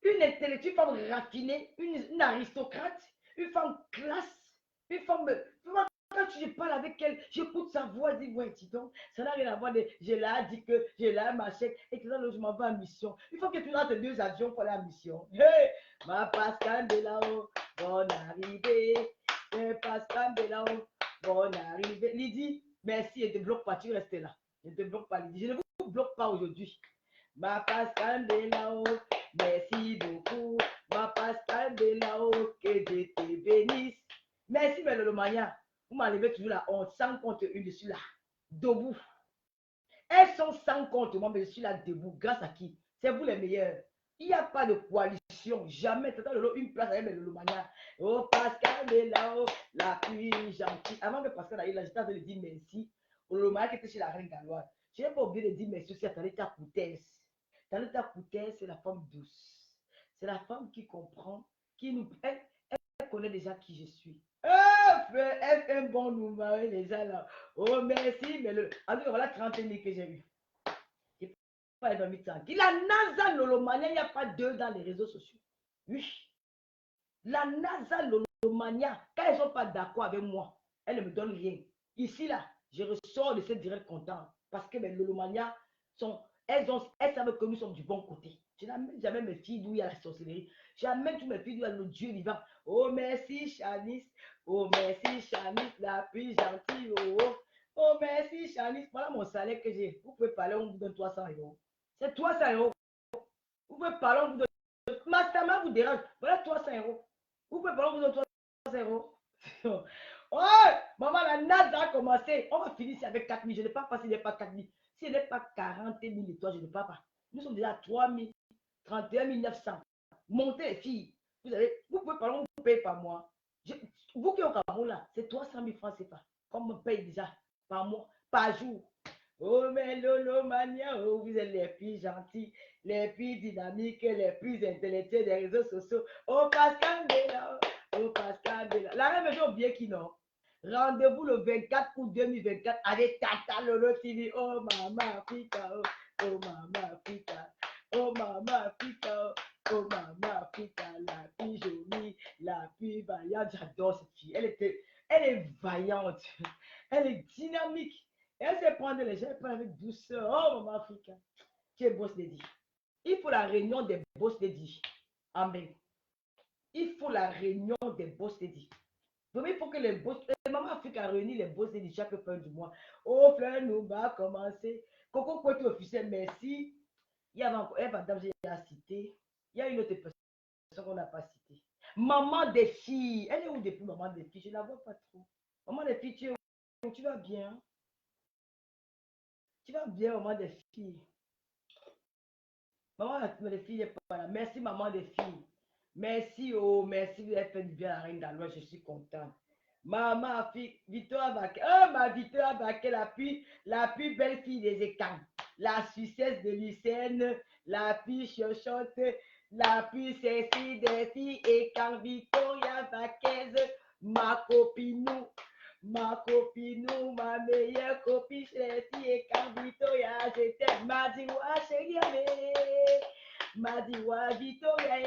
une intellectuelle, une femme raffinée, une aristocrate, une femme classe, une femme. Quand je parle avec elle, j'écoute sa voix, je dis, ouais, dis donc, ça n'a rien à voir de, je l'ai dit que, je l'ai machin, et que je m'en vais en mission. Il faut que tu rentres deux avions pour la mission. Hey, ma Pascal Belao, bonne arrivée. Pascal Belao, bonne arrivée. Lydie, merci, je ne te bloque pas, tu restes là. Je ne te bloque pas, Lydie. Je ne vous bloque pas aujourd'hui. Ma Pascal Belao, merci beaucoup. Ma Pascal Belao, que Dieu te bénisse. Merci, Mélomania. Vous m'enlevez toujours la honte. Sans compte une, je suis là. Debout. Elles sont sans compte, moi, mais je suis là debout. Grâce à qui? C'est vous les meilleurs. Il n'y a pas de coalition. Jamais. C'est une place avec Mélomania. Oh, Pascal Belao, la plus gentille. Avant que Pascal aille là, j'étais en train de dire merci. Lomania qui était chez la reine Galoise. Je n'ai pas oublié de dire merci aussi à Talita Koutès. Talita Koutès, c'est la femme douce. C'est la femme qui comprend, qui nous. Elle connaît déjà qui je suis. Elle fait un bon numéro, les gens là. Oh, merci, mais alors, voilà 30 000 que j'ai eu. Il pas dormi tranquille. La NASA Lolomania, il n'y a pas d'eux dans les réseaux sociaux. Oui. La NASA Lolomania, quand elles ne sont pas d'accord avec moi, elles ne me donnent rien. Ici, là, je ressors de cette direct content parce que mes Lolomania elles savent que nous sommes du bon côté. Je n'amène jamais mes filles d'où il y a la sorcellerie. J'amène toutes mes filles d'où il y a le Dieu vivant. Oh, merci, Chanice. Oh, merci, Chanice, la plus gentille. Oh, oh merci, Chanice. Voilà mon salaire que j'ai. Vous pouvez parler, on vous donne 300 euros. C'est 300 euros. Vous pouvez parler, on vous donne. Masterman vous dérange. Voilà 300 euros. Vous pouvez parler, on vous donne 300 euros. Oh, maman, la NAS a commencé. On va finir ici avec 4 000. Je n'ai pas passé, il n'est pas 4 000. S'il n'est pas 40 000 étoiles, je ne peux pas. Nous sommes déjà à 3 000, 31 900. Montez, les filles. Vous pouvez parler, on vous paye par mois. Vous qui êtes au Cameroun là, c'est 300 000 francs, c'est pas. Comme on paye déjà par mois, par jour. Oh, mais Lolo Mania, oh, vous êtes les plus gentils, les plus dynamiques, les plus intellectuels des réseaux sociaux. Oh, Pascal Bella, oh, Pascal Bella. La reine, j'ai oublié qui non. Rendez-vous le 24 août 2024 avec Tata Lolo TV. Oh, Maman Africa, oh, Maman Africa, oh, Maman Africa, oh, Maman Africa, la plus jolie, la plus vaillante. J'adore cette fille. Elle est vaillante, elle est dynamique. Elle sait prendre les gens, elle prend avec douceur. Oh, Maman Africa, qui est boss lady. Il faut la réunion des boss lady. Amen. Il faut la réunion des boss lady. Vraiment, il faut que les boss, les mamans Afrique a réuni les boss de chaque fin du mois. Au fin, nous va commencer. Coco Pointe officiel, merci. Il y a encore un madame, j'ai cité. Il y a une autre personne qu'on n'a pas citée. Maman des filles. Elle est où depuis maman des filles? Je ne la vois pas trop. Maman des filles, tu vas bien? Tu vas bien, maman des filles? Maman des filles n'est pas là. Merci, maman des filles. Merci, oh, merci, vous avez fait du bien à la reine d'Alois, je suis contente. Maman, Victoire Baquet, oh, ma Victoire Baquet, la plus belle fille des écailles, la Suissesse de lycéenne, la plus chochotte, la plus sexy des filles, et quand Victoria Baquez, ma copine, ma meilleure copine, chez les filles, et quand Victoria, je t'aime, m'a dit, ouais, chérie, Madiwa Victoria,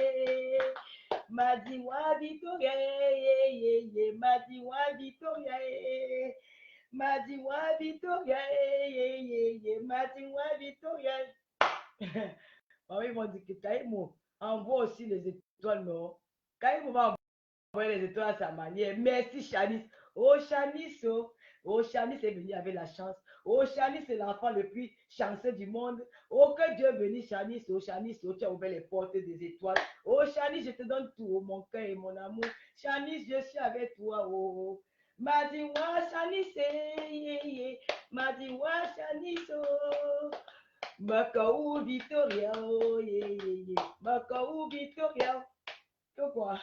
Madiwa Victoria, Madiwa Victoria, Madiwa Victoria, Madiwa Victoria. Oui, ils m'ont dit que Kaïmo envoie aussi les étoiles, non? Kaïmo va envoyer les étoiles à sa manière. Merci, Chanice. Oh, Chanice, oh. Oh, Chanice est venu avec la chance. Oh, Chanice est l'enfant le plus chanceux du monde. Oh, que Dieu bénisse Chanice. Oh, Chanice, oh, tu as ouvert les portes des étoiles. Oh, Chanice, je te donne tout, oh, mon cœur et mon amour. Chanice, je suis avec toi. Oh, Madiwa, Chanice, yeah, yeah. Madiwa, Chanice, oh. Macau, Victoria, oh, yeah, yeah, yeah. Macau, Victoria. Que quoi?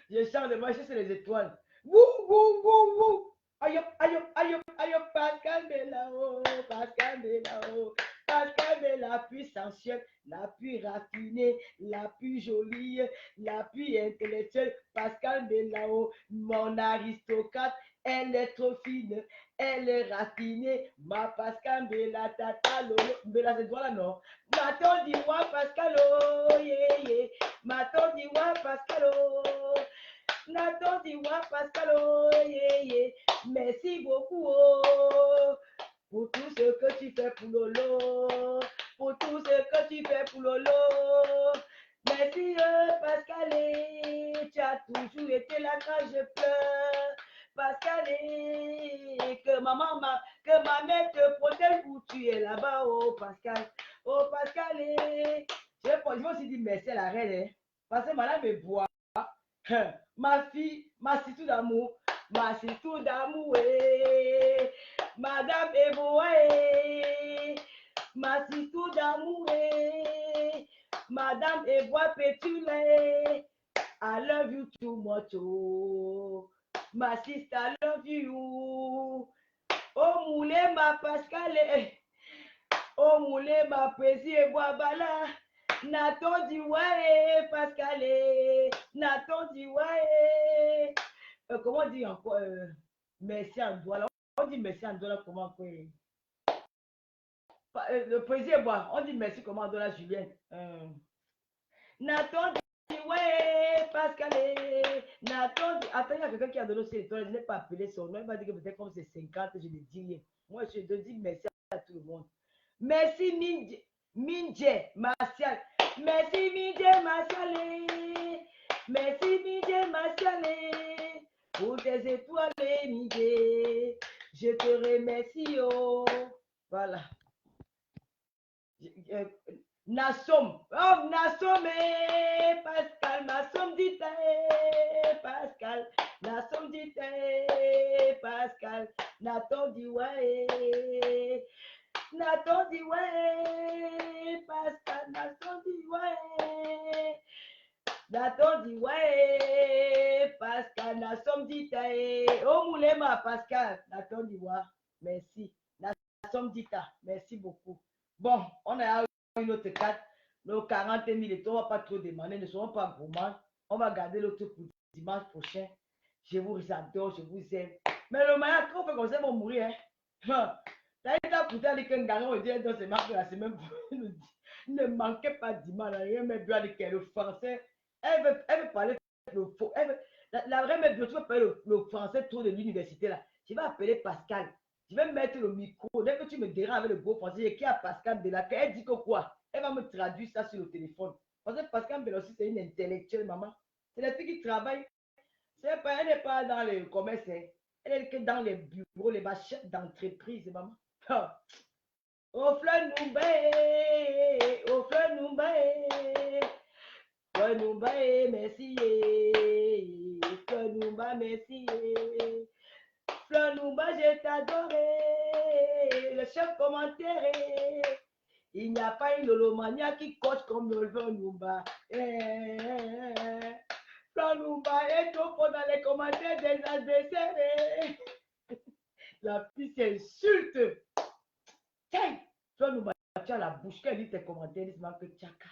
Je chante, moi, je suis les étoiles. Wouh, wouh, wouh, wouh. Aïe, aïe, aïe, aïe, Pascal Belao, Pascal Belao. Pascal est la plus sensuelle, la plus raffinée, la plus jolie, la plus intellectuelle. Pascal Belao, mon aristocrate, elle est trop fine, elle est raffinée. Ma Pascal Bella, tata, lolo. Bella, c'est toi là, non? Maton, dis-moi, Pascal, oh, yeah, yeah. Maton, dis-moi, Pascal, oh. Naton Diwa Pascal, oh, yeah, yeah. Merci beaucoup, oh, pour tout ce que tu fais pour Lolo, pour tout ce que tu fais pour Lolo. Merci, Pascal, tu as toujours été là quand je pleure. Pascal, que ma mère te protège où tu es là-bas, oh Pascal. Oh Pascal, je vais aussi dire merci à la reine, hein, parce que madame me boit. Ma fille, ma citou d'amour, Madame Evoa, ma citou d'amour, Madame Evoa Pétule, I love you too much, oh, ma sister, I love you, oh moulé ma Pascal, oh moulé ma Prési Evoa Bala. Nathan dit ouais, Pascal, Nathan dit ouais. Comment on dit encore merci en doigt. On dit merci en doigt, comment quoi? Le président, on dit merci comment en doigt, Julien. Nathan dit ouais, Pascal, Nathan dit. Attends, il y a quelqu'un qui a donné aussi l'étoile, je n'ai pas appelé son nom. Il va dire que peut-être comme c'est 50, je ne dis rien. Moi, je te dis merci à tout le monde. Merci, Mindje, Martial. Merci, Mindje, Martial. Merci, Mindje, Martial. Pour tes étoiles, Mindje. Je te remercie, oh. Voilà. Nassom. Oh, Nassom, Pascal. Nassom dit, Pascal. Nassom dit, Pascal. Nathan dit, ouais. Nathan dit ouais, Pascal, Nathan dit ouais. Nathan dit ouais, Pascal, Nathan dit oh moulema, Pascal, Nathan dit ouais, merci. Nathan dit merci beaucoup. Bon, on a une autre carte, nos 40 000 et on ne va pas trop demander, ne seront pas gourmands. On va garder l'autre pour dimanche prochain. Je vous adore, je vous aime. Mais le maillot, quand on fait comme ça, ils vont mourir, hein. Là, il a poussé avec un garçon, il dit dans ses marques la semaine prochaine. Ne manquez pas dimanche, rien, mais bien avec le français. Elle veut parler le faux. La vraie mère, tu veux parler le français trop de l'université là. Je vais appeler Pascal. Je vais mettre le micro. Dès que tu me déranges avec le beau français, qui a Pascal Bella, elle dit que quoi? Elle va me traduire ça sur le téléphone. Parce que Pascal Bella aussi, c'est une intellectuelle, maman. C'est la fille qui travaille. C'est pas, elle n'est pas dans le commerce, hein. Elle est que dans les bureaux, les chefs d'entreprise, maman. Au flanoubaé, au flanoubaé, flanoubaé, merci, flanouba, merci, flanouba, je t'adoré, le chef commentaire, il n'y a pas une lolomania qui coche comme le flanouba. Flanouba est trop fort dans les commentaires des adversaires. La fille s'insulte. Tiens, Flanouba, tu as la bouche, qu'elle lit tes commentaires, dis que tchaka.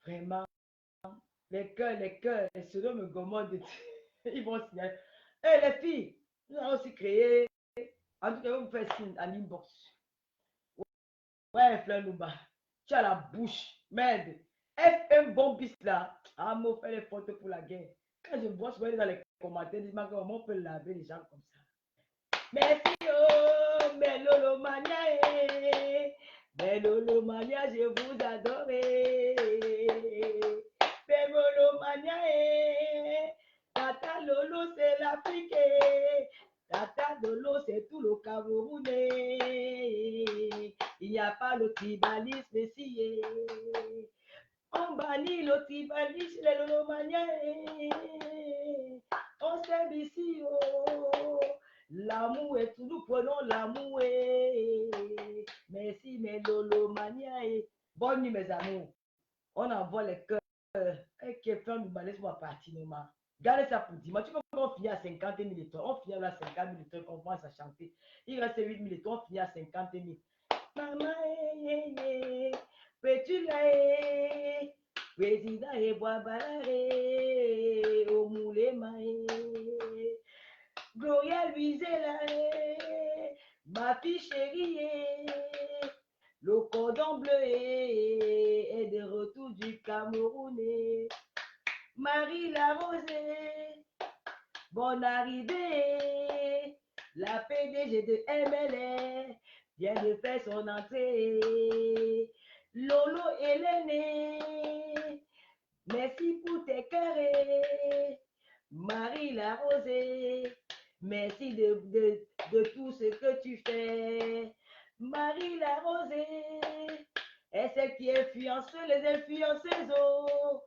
Vraiment, les cœurs, les pseudos me commandent. Ils vont signaler. Hé, les filles, nous allons aussi créer. En tout cas, vous faites signe en inbox. Ouais, Flanouba, tu as la bouche. Merde. FM bon bis là. Ah, moi, fait les photos pour la guerre. Quand je brosse, je vais dans les commentaires, dis-moi comment on peut laver les gens comme ça. Merci, oh, mais Lolo Mania, mais Lolo Mania, je vous adore. Mais Lolo Mania, Tata Lolo, c'est l'Afrique. Tata Lolo, c'est tout le Cameroun. Il n'y a pas le tribalisme ici. On bannit le tribalisme, les Lolo Mania. On s'aime ici, oh. L'amour est tout, nous prenons l'amour. Merci, mes Lolo Mania. Bonne nuit, mes amours. On envoie les cœurs. Et quelqu'un nous balance moi partir, maman. Gardez ça pour dimanche. Tu peux qu'on finit à 50 000 étoiles. On finit à 50 000 étoiles, qu'on commence à chanter. Il reste 8 000 étoiles, on finit à 50 000. Maman, peux-tu l'aider? Président et bois balare, au moulema. Gloria Luisela, ma fille chérie, le cordon bleu est de retour du Cameroun. Marie la Rosée, bonne arrivée. La PDG de MLR vient de faire son entrée. Lolo Hélène, merci pour tes cœurs. Marie la Rosée, merci de tout ce que tu fais. Marie la Rosée, est celle qui influence les influenceuses. Oh.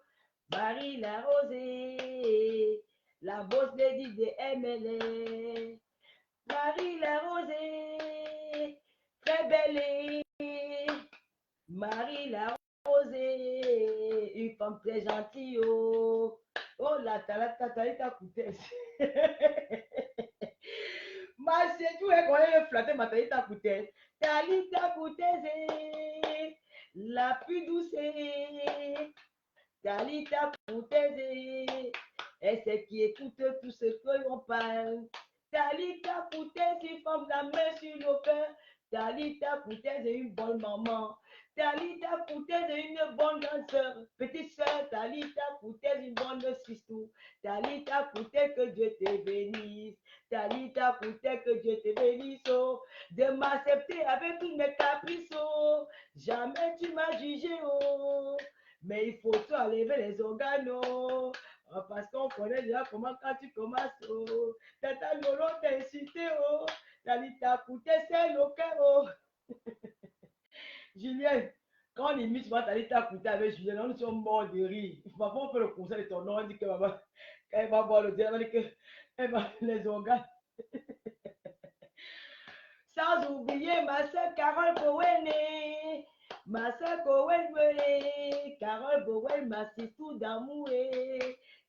Marie la Rosée, la boss lady de MLA. Marie la Rosée, très belle. Marie la Rosée, une femme très gentille. Oh, oh la talita coûté. Ma c'est tout est qu'on est flatté ma talita coûté. Talita coûté, la plus douce. Talita coûté, et c'est qui écoute tout ce que l'on parle. Talita coûté, une femme la main sur le cœur. Talita coûté, une bonne maman. Talita Poutet est une bonne danseur, petite soeur. Talita Poutet est une bonne sistou. Talita Poutet, que Dieu te bénisse. Talita Poutet, que Dieu te bénisse. Oh, de m'accepter avec tous mes caprices. Oh, jamais tu m'as jugé. Oh, mais il faut tout enlever les organes. Oh, parce qu'on connaît déjà comment quand tu commences. Oh, Tata Lolo t'a incité. Oh, Talita Poutet, c'est le cœur. Oh. Julien, quand on imite souvent Talita Kouté avec Julien, on nous sommes morts de rire. Parfois, on fait le concert de ton nom, on dit que maman, quand elle va boire le dieu, elle va dire que elle va les organes. Sans oublier ma soeur Carole Bowen, ma soeur Cowen Belé, Carole Bowen, ma sistou d'amour,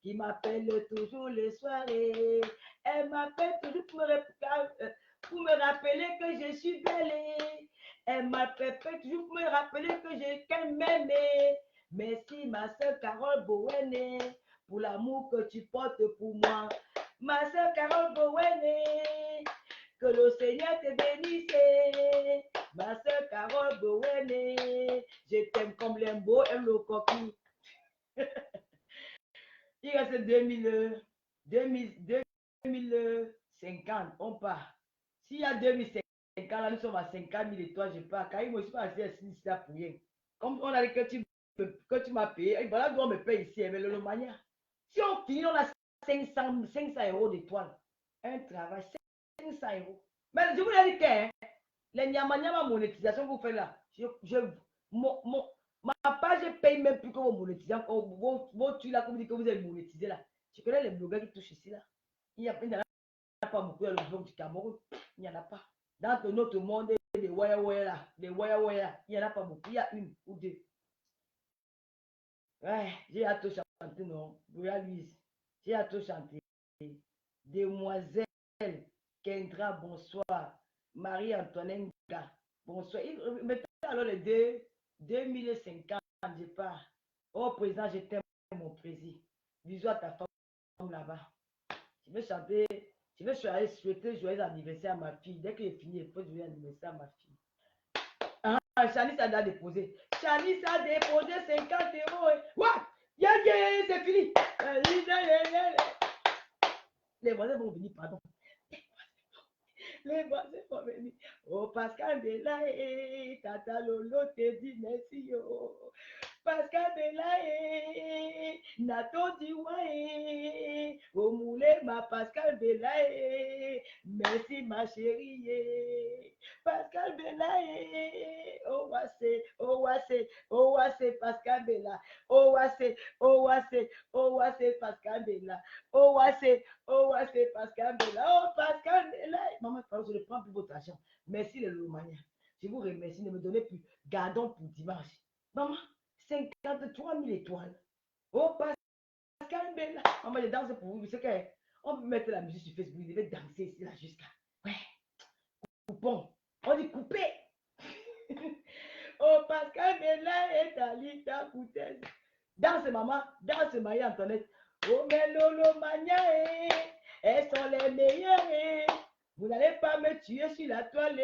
qui m'appelle toujours les soirées. Elle m'appelle toujours pour me rappeler que je suis belle. Elle m'appelle toujours pour me rappeler que qu'elle m'aime. Merci ma soeur Carole Bowen pour l'amour que tu portes pour moi. Ma soeur Carole Bowen, que le Seigneur te bénisse. Ma soeur Carole Bowen, je t'aime comme l'embo et le coquille. Il reste 2050, on part. S'il y a 2050, là, nous sommes à 50 000 étoiles, je pars. Car il ne me suis pas assis là pour rien. Comme on a dit que tu m'as payé, et voilà, on me paye ici, mais le mania. Si on finit, on a 500 euros d'étoile. Un travail, 500 euros. Mais je vous l'ai dit que hein, les nyama monétisation que vous faites là, ma page paye même plus que vos monétisations. Vos trucs là, comme vous dites que vous avez monétisé là. Je connais les blogueurs qui touchent ici là. Il n'y en a pas beaucoup dans le blog du Cameroun. Il n'y en a pas. Dans notre monde, les waya là, les waya, il n'y en a pas beaucoup. Il y a une ou deux. Ouais, j'ai hâte de chanter, non. Royal Louise, j'ai hâte de chanter. Demoiselle Kendra, bonsoir. Marie-Antoinette, bonsoir. Mettez alors les 2050, je pars. Oh, président, je t'aime, mon président. Bisous à ta femme là-bas. Je vais chanter, je vais souhaiter joyeux anniversaire à ma fille. Dès qu'il est fini, il faut joyeux anniversaire à ma fille. Ah, Chanice a déposé. Chanice a déposé 50 euros. What? C'est fini. Les voisins vont venir, pardon. Les voisins vont venir. Oh, Pascal Belaé, Tata Lolo te dit merci. Oh. Pascal Belaé, Nato Diwae, Omoulé ma Pascal Belaé, merci ma chérie. Pascal Belaé, Owase, Pascal Bela, Owase, Pascal Bela, Owase, Pascal Bela, oh Pascal Bela. Maman, je ne prends plus votre argent. Merci les Lomaniens. Je vous remercie, ne me donnez plus. Gardons pour dimanche. Maman, 53 000 étoiles. Oh, Pascal Bella. Maman, je danse pour vous. C'est qu'on peut mettre la musique sur Facebook. Il devait danser ici, là, jusqu'à. Ouais. Coupon. On dit couper. Oh, Pascal Bella et Talita Coutez. Danse, maman. Danse, Marie-Antoinette. Oh, mais Lolo Mania, elles sont les meilleures. Vous n'allez pas me tuer sur la toile.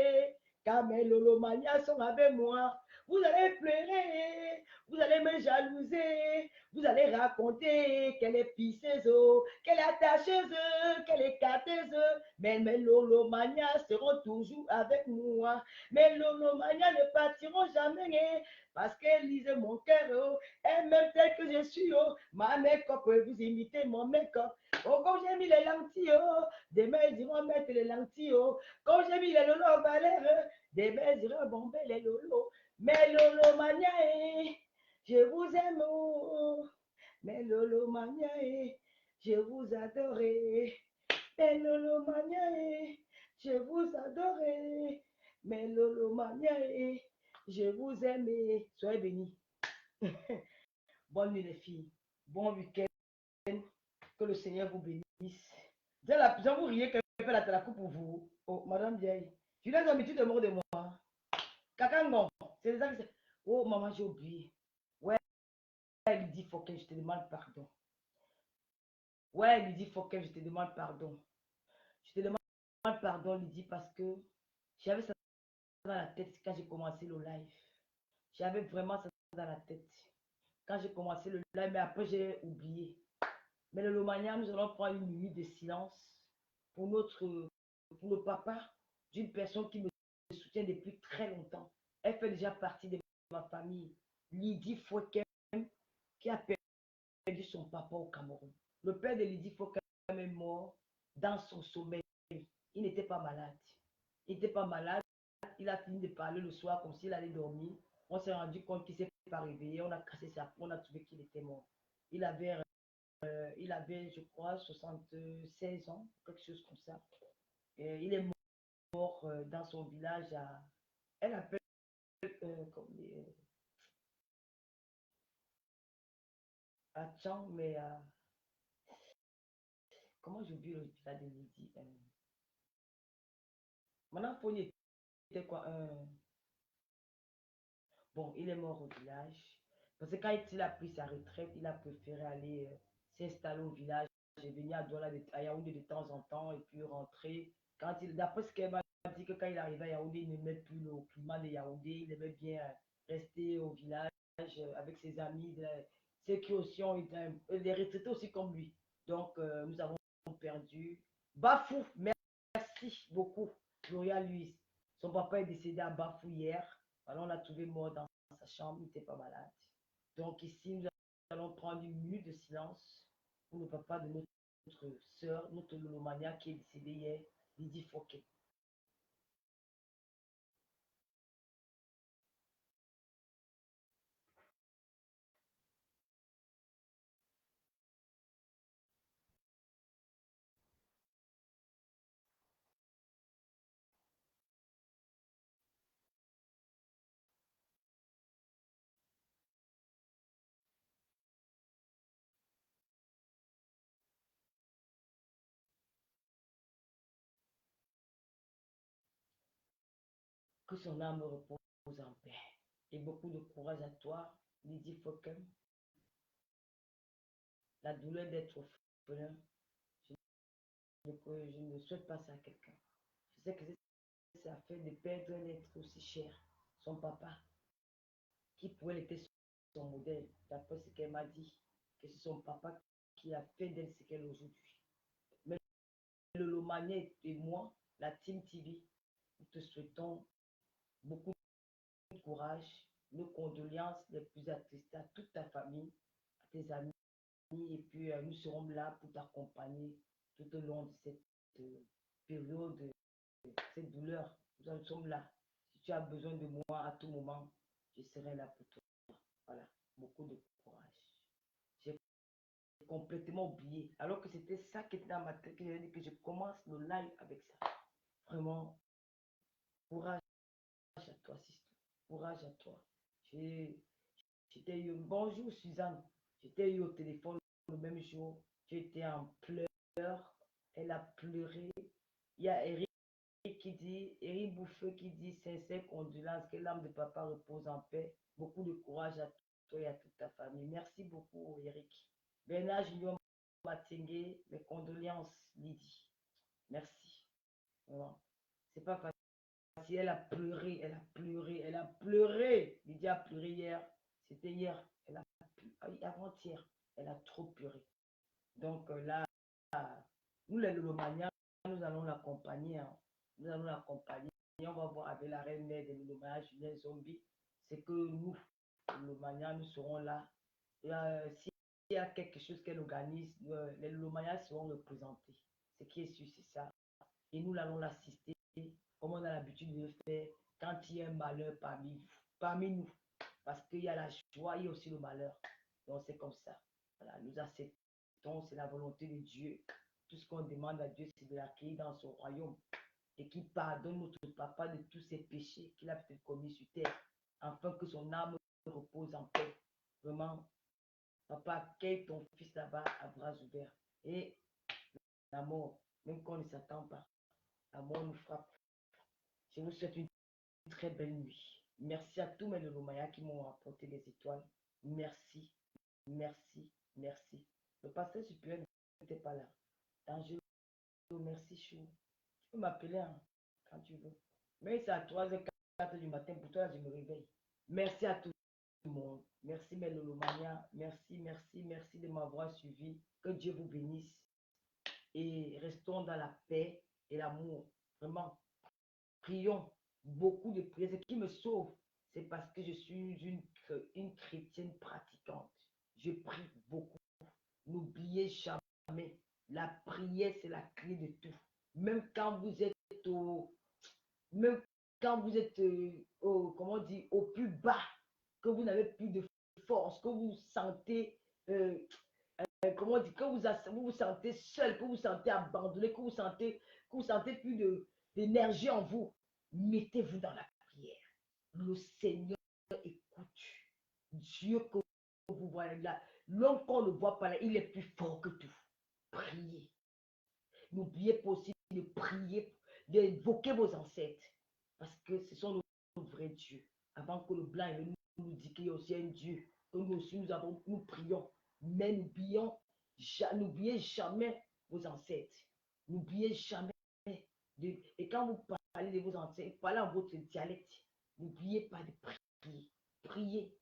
Car mes Lolo Mania sont avec moi. Vous allez pleurer, vous allez me jalouser, vous allez raconter qu'elle est pisseuse, qu'elle est attacheuse, qu'elle est catteuse. Mais mes Lolomanias seront toujours avec moi. Mes Lolomanias ne partiront jamais parce qu'elles lisent mon cœur. Elles m'aiment tel que je suis. Ma make-up, vous imitez mon make-up. Oh, comme j'ai mis les lentilles, demain ils iront mettre les lentilles. Comme j'ai mis les lolos valeurs, demain ils iront bomber les lolos. Mais Lolo Mania, je vous aime, mais Lolo Mania, je vous adore, mais Lolo Mania, je vous adore, mais Lolo Mania, je vous aime. Soyez bénis. Bonne nuit les filles, bon week-end, que le Seigneur vous bénisse. Je vous riez qu'elle fait la coupe pour vous. Oh, Madame Vieille, tu l'as l'habitude de mort de moi. Kakangon, c'est ça que c'est. Oh, maman, j'ai oublié. Ouais, elle dit, faut que je te demande pardon. Ouais, Lydie, faut que je te demande pardon. Je te demande pardon, Lydie, parce que j'avais ça dans la tête quand j'ai commencé le live. J'avais vraiment ça dans la tête quand j'ai commencé le live, mais après j'ai oublié. Mais le Lomania, nous allons prendre une minute de silence pour pour le papa d'une personne qui me soutient depuis très longtemps. Elle fait déjà partie de ma famille. Lydie Fouquet, qui a perdu son papa au Cameroun. Le père de Lydie Fouquet est mort dans son sommeil. Il n'était pas malade. Il n'était pas malade. Il a fini de parler le soir comme s'il allait dormir. On s'est rendu compte qu'il ne s'est pas réveillé. On a cassé sa peau. On a trouvé qu'il était mort. Il avait, je crois, 76 ans, quelque chose comme ça. Et il est mort dans son village à. Elle appelle à Tchang, mais à. Comment j'oublie le village de Lydie? Maintenant, Pony était quoi? Bon, il est mort au village. Parce que quand il a pris sa retraite, il a préféré aller s'installer au village et venir à Douala, à Yaoundé de temps en temps et puis rentrer. D'après ce qu'elle m'a dit, que quand il arrivait à Yaoundé, il n'aimait plus le climat de Yaoundé. Il aimait bien rester au village avec ses amis, ceux qui aussi ont été des retraités aussi comme lui. Donc, nous avons perdu. Bafou, merci beaucoup, Gloria Louise. Son papa est décédé à Bafou hier. Alors, on l'a trouvé mort dans sa chambre, il n'était pas malade. Donc, ici, nous allons prendre une minute de silence pour le papa de notre sœur, notre Lolomania qui est décédée hier, Lydie Fouquet. Que son âme repose en paix. Et beaucoup de courage à toi, Lydie Fouquet. La douleur d'être orphelin, je ne souhaite pas ça à quelqu'un. Je sais que ça fait de perdre un être aussi cher, son papa, qui pourrait être son modèle, d'après ce qu'elle m'a dit, que c'est son papa qui a fait d'elle ce qu'elle est aujourd'hui. Mais le Lomagnet et moi, la Team TV, nous te souhaitons beaucoup de courage, nos condoléances les plus attristées à toute ta famille, à tes amis, et puis nous serons là pour t'accompagner tout au long de cette période, cette douleur. Nous sommes là. Si tu as besoin de moi à tout moment, je serai là pour toi. Voilà, beaucoup de courage. J'ai complètement oublié, alors que c'était ça qui était dans ma tête, que j'avais dit que je commence le live avec ça. Vraiment, courage à toi, sister. Courage à toi. J'étais eu, bonjour Suzanne, j'étais eu au téléphone le même jour, j'étais en pleurs, elle a pleuré. Il y a Eric qui dit, Eric Bouffeux qui dit sincère condoléances, que l'âme de papa repose en paix. Beaucoup de courage à toi et à toute ta famille. Merci beaucoup Eric. Bernard Junior Matingue, mes condoléances Lydie. Merci. Vraiment. C'est pas facile. Elle a pleuré, elle a pleuré, elle a pleuré. Lydie a pleuré hier. C'était hier. Elle a avant-hier. Elle a trop pleuré. Donc là, nous les Lolomaniens, nous allons l'accompagner. Hein. Nous allons l'accompagner. On va voir avec la reine mère des Lolomaniens, Julien Zombie. C'est que nous, les Lolomaniens, nous serons là. Et s'il y a quelque chose qu'elle organise, les Lolomaniens seront représentés. Ce qui est sûr, c'est ça. Et nous allons l'assister, comme on a l'habitude de le faire, quand il y a un malheur parmi nous. Parce qu'il y a la joie, il y a aussi le malheur. Donc c'est comme ça. Voilà, nous acceptons, c'est la volonté de Dieu. Tout ce qu'on demande à Dieu, c'est de l'accueillir dans son royaume et qu'il pardonne notre papa de tous ses péchés qu'il a peut-être commis sur terre, afin que son âme repose en paix. Vraiment, papa, accueille ton fils là-bas à bras ouverts. Et la mort, même quand on ne s'attend pas, la mort nous frappe. Je vous souhaite une très belle nuit. Merci à tous mes Lolomaya qui m'ont apporté les étoiles. Merci, merci, merci. Le pasteur supérieur n'était pas là. Dangereux, merci chou. Tu peux m'appeler hein, quand tu veux. Mais c'est à 3h, 4h du matin, pour toi, je me réveille. Merci à tout le monde. Merci mes Lolomania. Merci, merci, merci de m'avoir suivi. Que Dieu vous bénisse. Et restons dans la paix et l'amour. Vraiment, prions beaucoup de prières. Ce qui me sauve, c'est parce que je suis une chrétienne pratiquante. Je prie beaucoup. N'oubliez jamais, la prière, c'est la clé de tout. Même quand vous êtes même quand vous êtes comment on dit, au plus bas, que vous n'avez plus de force, que vous sentez, comment on dit, que vous vous sentez seul, que vous sentez abandonné, que vous sentez plus d'énergie en vous, mettez-vous dans la prière. Le Seigneur écoute. Dieu que vous voyez là, l'homme qu'on ne voit pas là, il est plus fort que tout. Priez. N'oubliez pas aussi de prier, d'évoquer vos ancêtres. Parce que ce sont nos vrais dieux. Avant que le blanc nous dit qu'il y a aussi un Dieu, que nous aussi nous prions. Mais n'oubliez jamais vos ancêtres. N'oubliez jamais. Et quand vous parlez de vos ancêtres, parlez en votre dialecte. N'oubliez pas de prier. Priez.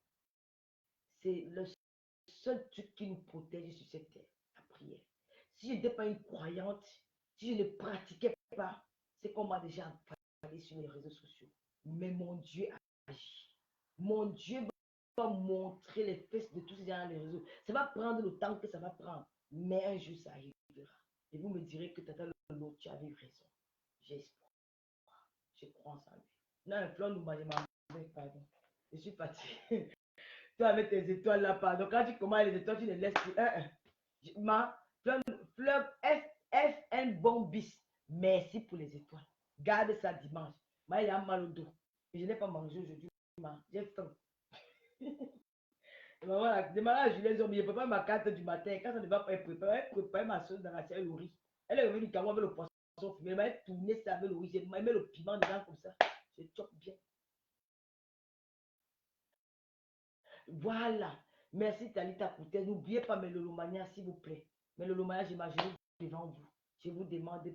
C'est le seul truc qui nous protège sur cette terre, la prière. Si je n'étais pas une croyante, si je ne pratiquais pas, c'est qu'on m'a déjà parlé sur les réseaux sociaux. Mais mon Dieu agit. Mon Dieu va montrer les fesses de tous ces gens dans les réseaux. Ça va prendre le temps que ça va prendre. Mais un jour, ça arrivera. Et vous me direz que Tata Lolo, tu avais raison. J'ai espoir. Je crois en ça. Non, un plan, nous mangeons, pardon. Je suis fatiguée. Toi, avec tes étoiles là, pardon. Quand tu commandes les étoiles, tu les laisses plus. Ma fleuve FN bon bis. Merci pour les étoiles. Garde ça dimanche. Moi, il a mal au dos. Et je n'ai pas mangé aujourd'hui. J'ai faim. Voilà, démarrage, je les hommes, je prépare ma carte du matin. Quand ça ne va pas être préparé, elle prépare ma sauce dans la chair, le riz. Elle est revenue du Cameroun avec le poisson fumé. Elle m'a tourné ça avec le riz. J'ai mis le piment dedans comme ça. Je chope bien. Voilà. Merci Talita Coutet. N'oubliez pas mes Lolomania, s'il vous plaît. Mes Lolomania, j'imagine devant vous. Je vous demande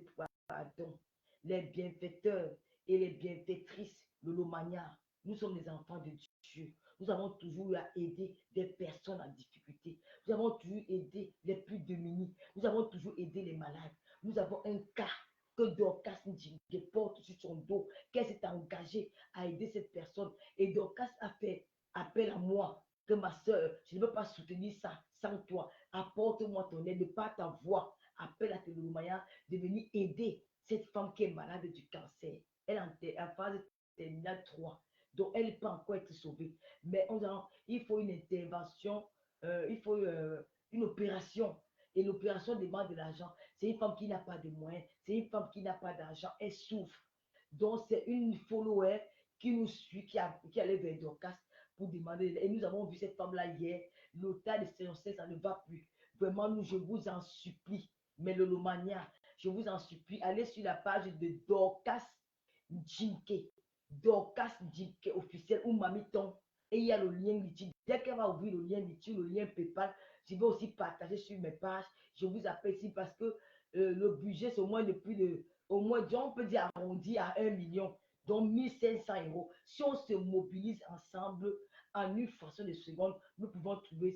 pardon. Les bienfaiteurs et les bienfaitrices Lolomania, nous sommes les enfants de Dieu. Nous avons toujours eu à aider des personnes en difficulté. Nous avons toujours aidé les plus démunis. Nous avons toujours aidé les malades. Nous avons un cas que Dorcas Ndjingue porte sur son dos, qu'elle s'est engagée à aider cette personne. Et Dorcas a fait appel à moi que ma soeur, je ne peux pas soutenir ça sans toi. Apporte-moi ton aide, pas ta voix. Appelle à Télomaya de venir aider cette femme qui est malade du cancer. Elle est en phase terminale 3. Donc, elle ne peut pas encore être sauvée. Mais il faut une intervention, il faut une opération. Et l'opération demande de l'argent. C'est une femme qui n'a pas de moyens. C'est une femme qui n'a pas d'argent. Elle souffre. Donc, c'est une follower qui nous suit, qui allait vers Dorcas pour demander. Et nous avons vu cette femme-là hier. L'état de séance, ça ne va plus. Vraiment, je vous en supplie. Mais le Lomania, je vous en supplie, allez sur la page de Dorcas Djinké. Dorcas Djinké officiel ou Mamiton. Et il y a le lien Litchi. Dès qu'elle va ouvrir le lien Litchi, le lien PayPal, je vais aussi partager sur mes pages. Je vous appelle ici parce que le budget, c'est au moins au moins, on peut dire arrondi à 1 million. Donc 1500 euros. Si on se mobilise ensemble en une fraction de seconde, nous pouvons trouver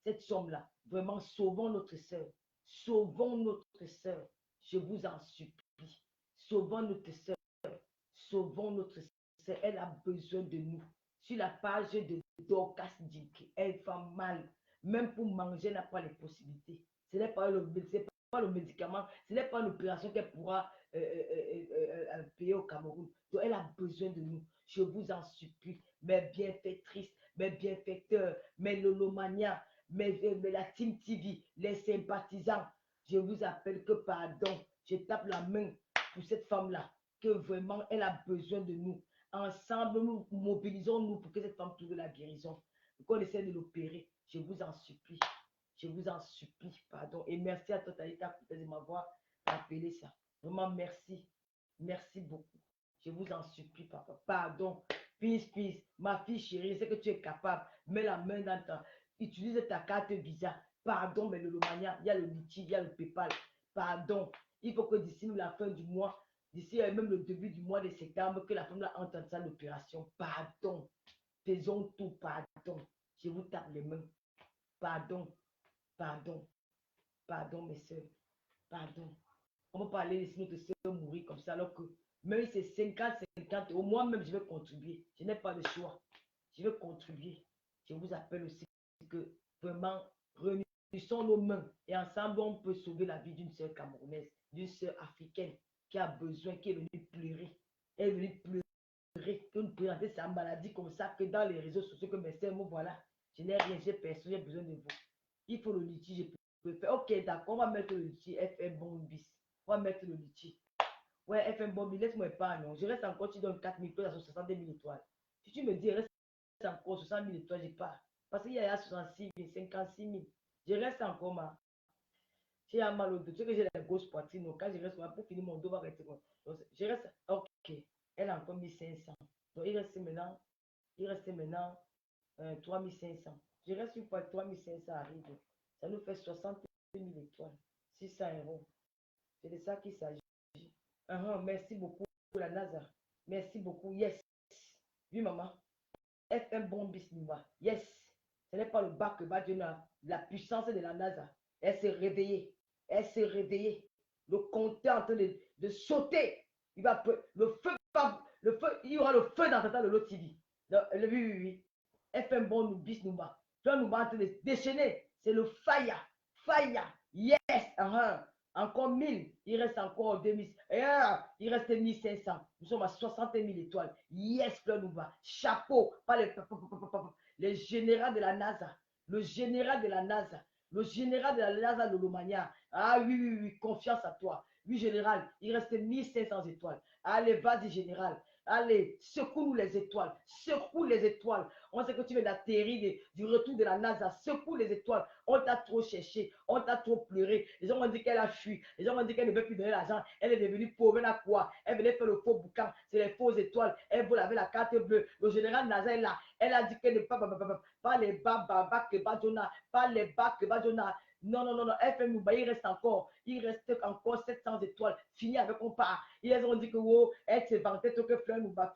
cette somme-là. Vraiment, sauvons notre sœur. Sauvons notre sœur. Je vous en supplie. Sauvons notre sœur. Sauvons notre sœur. Elle a besoin de nous. Sur la page de Dorcas Dick, elle va mal. Même pour manger, elle n'a pas les possibilités. Ce n'est pas le médicament, ce n'est pas l'opération qu'elle pourra payer au Cameroun. Donc, elle a besoin de nous. Je vous en supplie, mes bienfaitrices, mes bienfaiteurs, mes lolomanias, la Team TV, les sympathisants. Je vous appelle que pardon. Je tape la main pour cette femme-là, que vraiment, elle a besoin de nous. Ensemble, nous mobilisons-nous pour que cette femme trouve la guérison. Qu'on essaie de l'opérer. Je vous en supplie. Je vous en supplie, pardon. Et merci à Totalita de m'avoir rappelé ça. Vraiment, merci. Merci beaucoup. Je vous en supplie, papa. Pardon. Peace, peace. Ma fille chérie, je sais que tu es capable. Mets la main dans ta... Utilise ta carte Visa. Pardon, mais le Lomania, il y a le Litchi, il y a le PayPal. Pardon. Il faut que d'ici la fin du mois, d'ici même le début du mois de septembre, que la femme là entende ça, l'opération. Pardon. Faisons tout, pardon. Je vous tape les mains. Pardon. Pardon. Pardon, mes soeurs. Pardon. On ne peut pas aller laisser notre soeur mourir comme ça alors que même si c'est 50-50, au moins même je vais contribuer. Je n'ai pas de choix. Je vais contribuer. Je vous appelle aussi que vraiment réunissons nos mains et ensemble on peut sauver la vie d'une soeur camerounaise, d'une soeur africaine qui a besoin, qui est venue pleurer. Elle est venue pleurer, que nous présenter sa maladie comme ça, que dans les réseaux sociaux, que mes soeurs me voilà. Je n'ai rien, j'ai personne, j'ai besoin de vous. Il faut le litige, je peux faire. Ok, d'accord, on va mettre le litige FM bon bis. On va mettre le litige. Ouais, FM bon bis, laisse-moi épargne. Je reste encore, tu donnes 4 000 à 60 000 étoiles. Si tu me dis, reste encore 60 000 étoiles, je pars. Parce qu'il y a 66 000, 56 000. Je reste encore, ma. J'ai un mal au dos. Tu sais que j'ai la grosse poitrine. Donc, quand je reste pour finir, mon dos va rester. Donc, je reste. Ok. Elle a encore 1500. Donc, il reste maintenant 3500. Je reste une fois 3500 arrive. Ça nous fait 60 000 étoiles. 600 euros. C'est de ça qu'il s'agit. Merci beaucoup pour la NASA. Merci beaucoup. Yes. Oui, maman. FM bon business. Yes. Ce n'est pas le bac que va donner la puissance de la NASA. Elle s'est réveillée. Elle s'est réveillée. Le compteur est en train de sauter. Il va, le feu, il y aura le feu dans Tata Lolo TV. Oui, oui, oui. FM bon nous bis nous bas. Toi nous bas en train de déchaîner. C'est le fire. fire. Yes. Encore 1000. Il reste encore 2000. Il reste 1500. Nous sommes à 60 000 étoiles. Yes, Fleur Nouba. Chapeau. Pas les généraux de la NASA. Le général de la NASA. Le général de la NASA de l'Omania. Ah oui, oui, oui. Confiance à toi. Oui, général. Il reste 1500 étoiles. Allez, vas-y, général. Allez, secoue-nous les étoiles. Secoue les étoiles. On sait que tu viens d'atterrir du retour de la NASA. Secoue les étoiles. On t'a trop cherché. On t'a trop pleuré. Les gens m'ont dit qu'elle a fui. Les gens m'ont dit qu'elle ne veut plus donner l'argent. Elle est devenue pauvre. Elle a quoi? Elle venait faire le faux boucan. C'est les fausses étoiles. Elle voulait avec la carte bleue. Le général NASA est là. Elle a dit qu'elle ne pas les bas que Bajona. Pas les bas que Bajona. Non, non, non, non. FM Nouba, il reste encore 700 étoiles. Fini avec on part. Ils ont dit que oh, elle s'est vantée que Fleur Nouba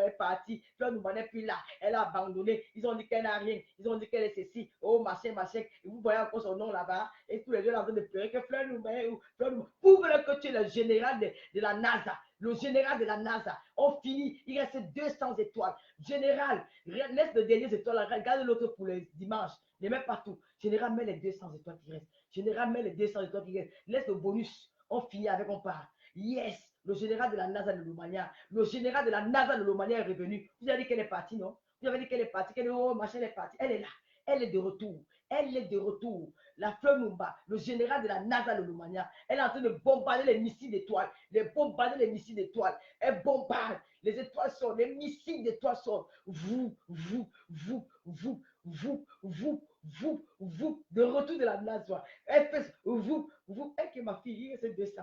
est partie. Fleur Nouba n'est plus là. Elle a abandonné. Ils ont dit qu'elle n'a rien. Ils ont dit qu'elle est ceci. Oh, machin, machin. Et vous voyez encore son nom là-bas. Et tous les gens sont en train de pleurer que Fleur Nouba est où? Fleur Nouba. Prouve-le que tu es le général de la NASA. Le général de la NASA. On finit. Il reste 200 étoiles. Général, laisse le dernier étoile. Regarde l'autre pour le dimanche. Ne mets pas tout. Général, mets les 200 étoiles qui restent. Général, mets les 200 étoiles qui restent. Laisse le bonus. On finit avec on part. Yes, le général de la NASA de l'Omania. Le général de la NASA de l'Omania est revenu. Vous avez dit qu'elle est partie, non? Vous avez dit qu'elle est partie, qu'elle est oh, machin, elle est partie. Elle est là. Elle est de retour. Elle est de retour. La Fleur Numba, le général de la NASA de l'Omania, elle est en train de bombarder les missiles d'étoiles. Bombarder les missiles d'étoiles. Elle bombarde. Les étoiles sortent. Les missiles d'étoiles sortent. Vous, de retour de la NASA. Elle fait elle qui est ma fille, c'est 200.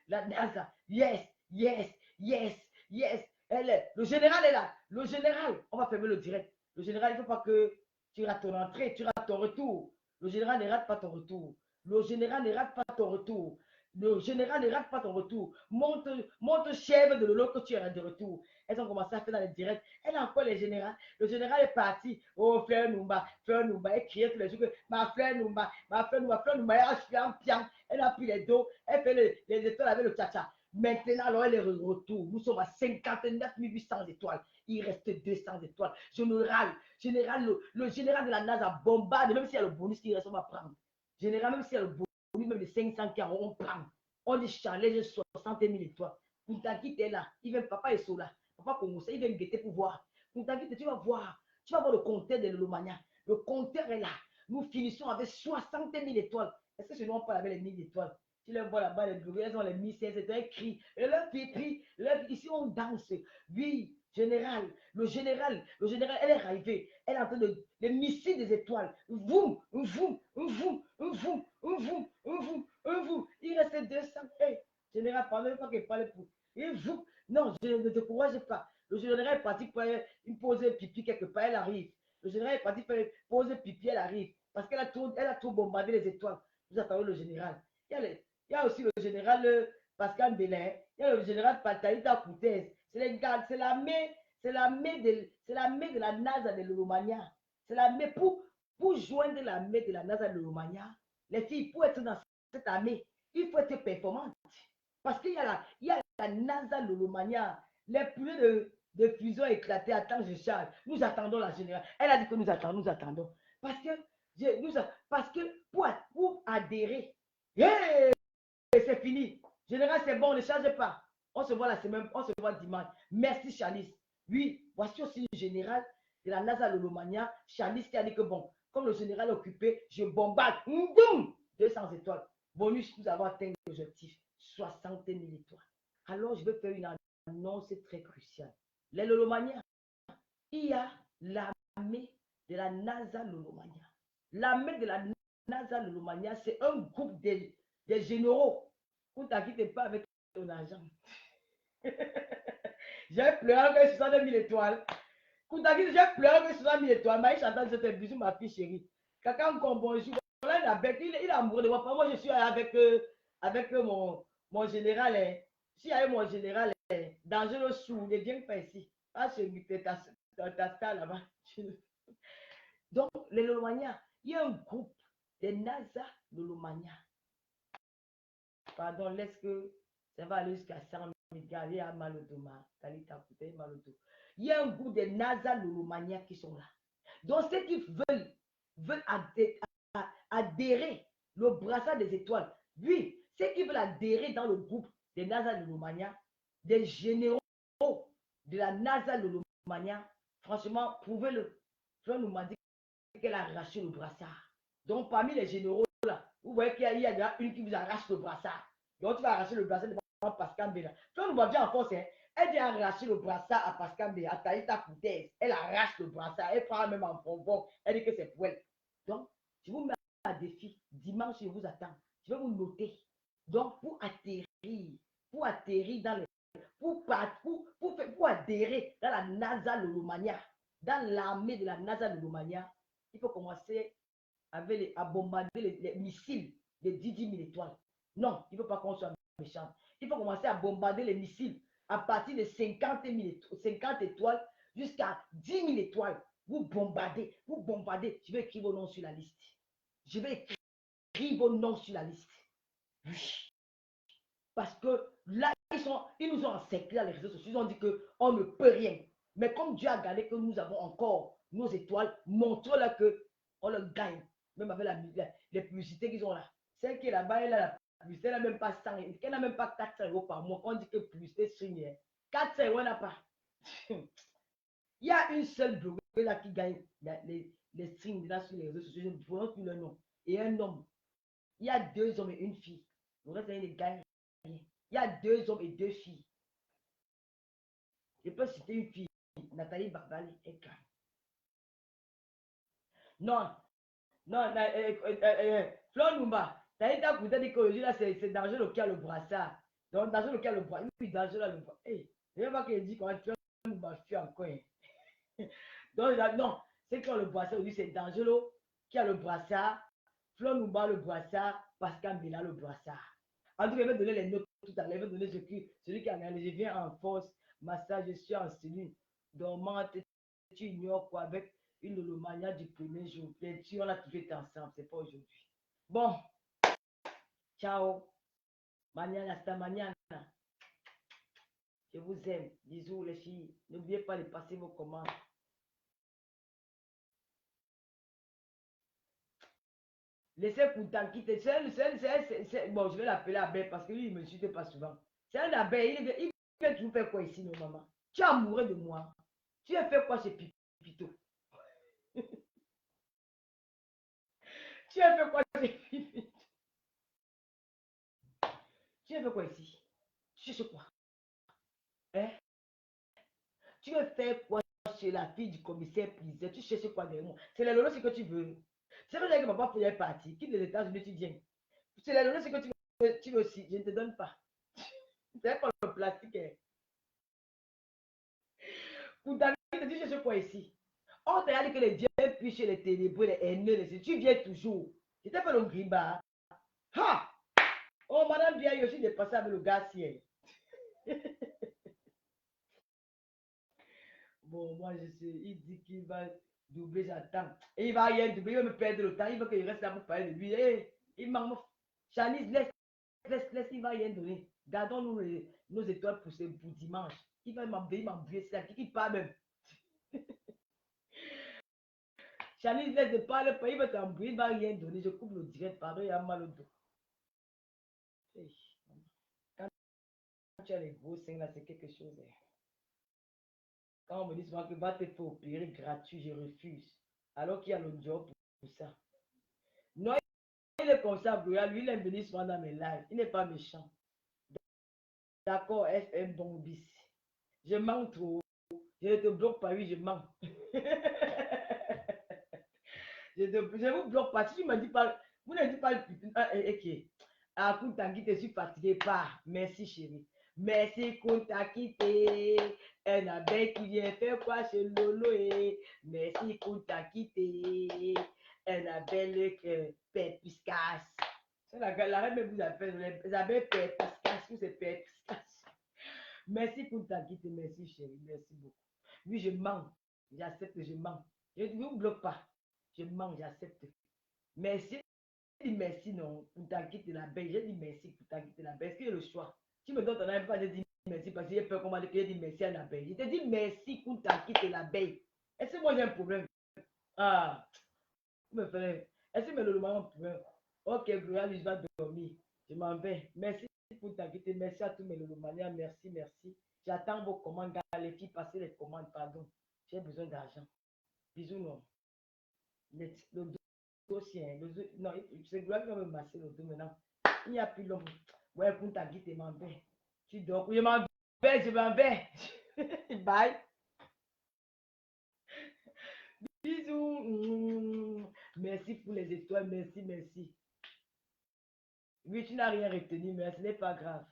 La NASA. Yes, yes, yes, yes. Elle est, le général est là. Le général, on va fermer le direct. Le général, il ne faut pas que tu rates ton entrée, tu rates ton retour. Le général ne rate pas ton retour. Le général ne rate pas ton retour. Le général ne rate pas ton retour. Monte chèvre de l'autre que tu es de retour. Elles ont commencé à faire dans les directs. Elle a encore les générales. Le général est parti. Oh, Fleur Numba, elle criait tous les jours que ma Fleur Numba, elle a fui en pian. Elle a pris les dos. Elle fait les étoiles avec le tcha-tcha. Maintenant, alors, elle est de retour. Nous sommes à 59 800 étoiles. Il reste 200 étoiles. Le général de la NASA bombarde. Même s'il y a le bonus qui reste, on va prendre. Général, même s'il y a le bonus, même de 500 carreaux, on prend. On dit Charles, 60 000 étoiles. Kuntaki est là. Il vient, papa est là. Papa commence, il vient me guetter pour voir. Kuntaki, tu vas voir. Tu vas voir le compteur de l'Omania. Le compteur est là. Nous finissons avec 60 000 étoiles. Est-ce que je ne pas avec les 1000 étoiles? Tu les vois là-bas, les blogueurs, elles ont les 1500 étoiles, elles crient. Et leur pipi, ici on danse. Oui, général, le général, elle est arrivée. Elle est en train de. Les missiles des étoiles. Vous. Il reste 200. Hey, général, parlez pas qu'elle parle pour. Et vous. Non, je ne te courage pas. Le général est parti pour une pause pipi quelque part, elle arrive. Le général est parti pour une pause pipi, elle arrive. Parce qu'elle a trop bombardé les étoiles. Vous attendez le général. Il y a aussi le général Pascal Bélin. Il y a le général Patalita Koutez. C'est les gars, c'est l'armée de la NASA de l'Omania. C'est l'armée pour joindre l'armée de la NASA de l'Omania. Les filles, pour être dans cette armée, il faut être performante. Parce qu'il y a la NASA de l'Omania. Les plus de fusion éclatées. Attends, je charge. Nous attendons la générale. Elle a dit que nous attendons. Parce que pour adhérer, yeah, c'est fini. Général, c'est bon, ne charge pas. On se voit la semaine, on se voit dimanche. Merci, Chalice. Oui, voici aussi le général de la NASA de l'Omania, Chalice, qui a dit que bon, comme le général est occupé, je bombarde. 200 étoiles. Bonus, nous avons atteint l'objectif. 60 000 étoiles. Alors, je vais faire une annonce très cruciale. Les Lolomania, il y a l'armée de la NASA Lolomania. L'armée de la NASA Lolomania, c'est un groupe des généraux. Vous t'inquiétez pas avec ton argent. J'ai pleuré avec 60 000 étoiles. J'ai pleuré avec 60 000 étoiles. Maïs Chantal, je te bisous, ma fille chérie. Quelqu'un encore bonjour. Il est amoureux de moi. Moi, je suis avec mon général. Si avec mon général, dangereux sous, il vient pas ici. Ah, c'est ta star là-bas. Donc, les Lolomania, il y a un groupe des NASA Lolomania. Pardon, laisse que ça va aller jusqu'à 100 000 gars. À Malodoma. Il y a un groupe des NASA Lolomania qui sont là. Donc, ceux qui veulent veulent adhérer le brassard des étoiles. Oui, ceux qui veulent adhérer dans le groupe des NASA de Lomania, des généraux de la NASA de Lomania, franchement, prouvez-le. Fleur nous m'a dit qu'elle a arraché le brassard. Donc, parmi les généraux là, vous voyez qu'il y a déjà une qui vous arrache le brassard. Donc, tu vas arracher le brassard de Pascal Béla. Fleur nous m'a bien en force, hein. Elle vient arracher le brassard à Pascal Béla, à Taïta Koutès. Elle arrache le brassard, elle prend même en bonbon. Elle dit que c'est pour elle. Donc, je vous mets à défi. Dimanche, je vous attends. Je vais vous noter. Donc, pour atterrir dans les. Pour adhérer dans la NASA Lolomania, dans l'armée de la NASA Lolomania, il faut commencer à bombarder les missiles de 10 000 étoiles. Non, il ne faut pas qu'on soit méchant. Il faut commencer à bombarder les missiles à partir de 50 étoiles jusqu'à 10 000 étoiles. Vous bombardez. Je vais écrire vos noms sur la liste. Je vais écrire vos noms sur la liste. Oui. Parce que là, ils nous ont encerclés dans les réseaux sociaux. Ils ont dit qu'on ne peut rien. Mais comme Dieu a gardé que nous avons encore nos étoiles, montre-leur qu'on le gagne. Même avec les publicités qu'ils ont là. Celle qui est là-bas, elle a la publicité, elle n'a même pas 100, elle n'a même pas 400 € par mois. On dit que publicité string, 400 €, elle n'a pas. Il y a une seule blogueuse là qui gagne les strings là sur les réseaux sociaux. Je ne prononce plus le nom. Et un homme. Il y a 2 hommes et une fille. Le reste, ils gagnent rien. Il y a 2 hommes et 2 filles. Je peux citer une fille, Nathalie Barbali, elle gagne. Non, Flor Numba, Taïta Kouta dit qu'aujourd'hui, là, c'est dangereux qui a le brassard. Donc, dangereux qui a le brassard. Oui, dangereux le brassard. Hey, je ne sais pas qu'elle dit quand Flor Numba fait encore. Donc, là, non, c'est qui a le brassard aujourd'hui, c'est dangereux qui a le brassard. Flor Numba le brassard, Pascal Béla le brassard. En tout cas, il va donner les notes tout à l'heure. Il va donner celui qui a gagné. Je viens en force, massage, je suis en cellule. Dormante, tu ignores quoi avec une lolomania du premier jour. Bien sûr, on a toujours été ensemble, c'est pas aujourd'hui. Bon, ciao. Mañana, hasta mañana. Je vous aime. Bisous les filles. N'oubliez pas de passer vos commandes. Laissez Koutan quitter. Bon, je vais l'appeler Abbé parce que lui, il ne me suit pas souvent. C'est un Abbé. Il vient toujours faire quoi ici, nos mamans? Tu es amoureux de moi. Tu as fait quoi chez Pipito? Tu as fait quoi chez Pipito? Tu as fait quoi ici? Tu sais quoi? Hein? Tu veux faire quoi chez la fille du commissaire priseur? Tu cherches quoi derrière moi? C'est les lolos que tu veux. C'est vrai que papa pouvait partir. Quitte les États-Unis, tu viens. C'est les lolos que tu veux aussi. Je ne te donne pas. C'est pas le plastique. Hein. Pour David, tu cherches quoi ici? On t'a dit que les dieux puissent chez les ténébreux, les haineux, tu viens toujours. Je t'ai fait le griba. Ha! Oh, madame bien, je suis dépassé avec le gars ciel. Bon, moi, je sais, il dit qu'il va doubler, j'attends. Et il va rien doubler, il va me perdre le temps, il veut que je reste là pour parler de lui. Hey, il manque. Chanice, laisse, il va rien donner. Gardons nos étoiles pour dimanche. Il va m'embrouiller, c'est qui parle même. Chanice, laisse, ne parle pas, il va t'embrouiller, il va rien donner. Je coupe le direct, pardon, il a mal au dos. Hey, quand tu as les gros seins là, c'est quelque chose. Hein. Quand on me dit souvent que va te faire opérer gratuit, je refuse. Alors qu'il y a le job pour ça. Non, il est comme ça, Brouillard. Lui, il aime venir souvent dans mes lives. Il n'est pas méchant. D'accord, FM bon bis. Je mens trop. Je ne te bloque pas, oui, je mens. je vous bloque pas. Si tu me dis pas, vous ne dites pas, ok. Ah, Koutaki, je suis fatigué par. Merci, chérie. Merci, Koutaki. Un abeille qui vient faire quoi chez Lolo. Merci, Koutaki. Un abeille pépiscas. La reine vous appelle. Les abeilles pépiscas, ou c'est pépiscas. Merci, Koutaki. Merci, chérie. Merci beaucoup. Oui, je mens. J'accepte, je mens. Je ne vous bloque pas. Je mens, j'accepte. Merci. J'ai dit merci, non, pour t'inquiéter la baie. J'ai dit merci pour t'inquiéter la baie. Est-ce qu'il y a le choix? Tu me donnes ton avis, pas de dire merci parce que j'ai peur qu'on m'a dit que j'ai dit merci à la baie. Je te dis merci pour t'inquiéter la baie. Est-ce que moi j'ai un problème? Ah, me fais. Est-ce que mes lolomans pleurent? Ok, Gloria, je vais dormir. Je m'en vais. Merci pour t'inviter. Merci à tous mes lolomaniens. Merci, merci. J'attends vos commandes. Gars. Les filles, passez les commandes. Pardon. J'ai besoin d'argent. Bisous, non. Le dossier. Non, c'est Gloria qui va me masser le dos maintenant. Il n'y a plus l'homme. Ouais, pour t'inviter, je m'en vais. Tu dors. Je m'en vais, je m'en vais. Bye. Bisous. Merci pour les étoiles. Merci, merci. Oui, tu n'as rien retenu, mais ce n'est pas grave.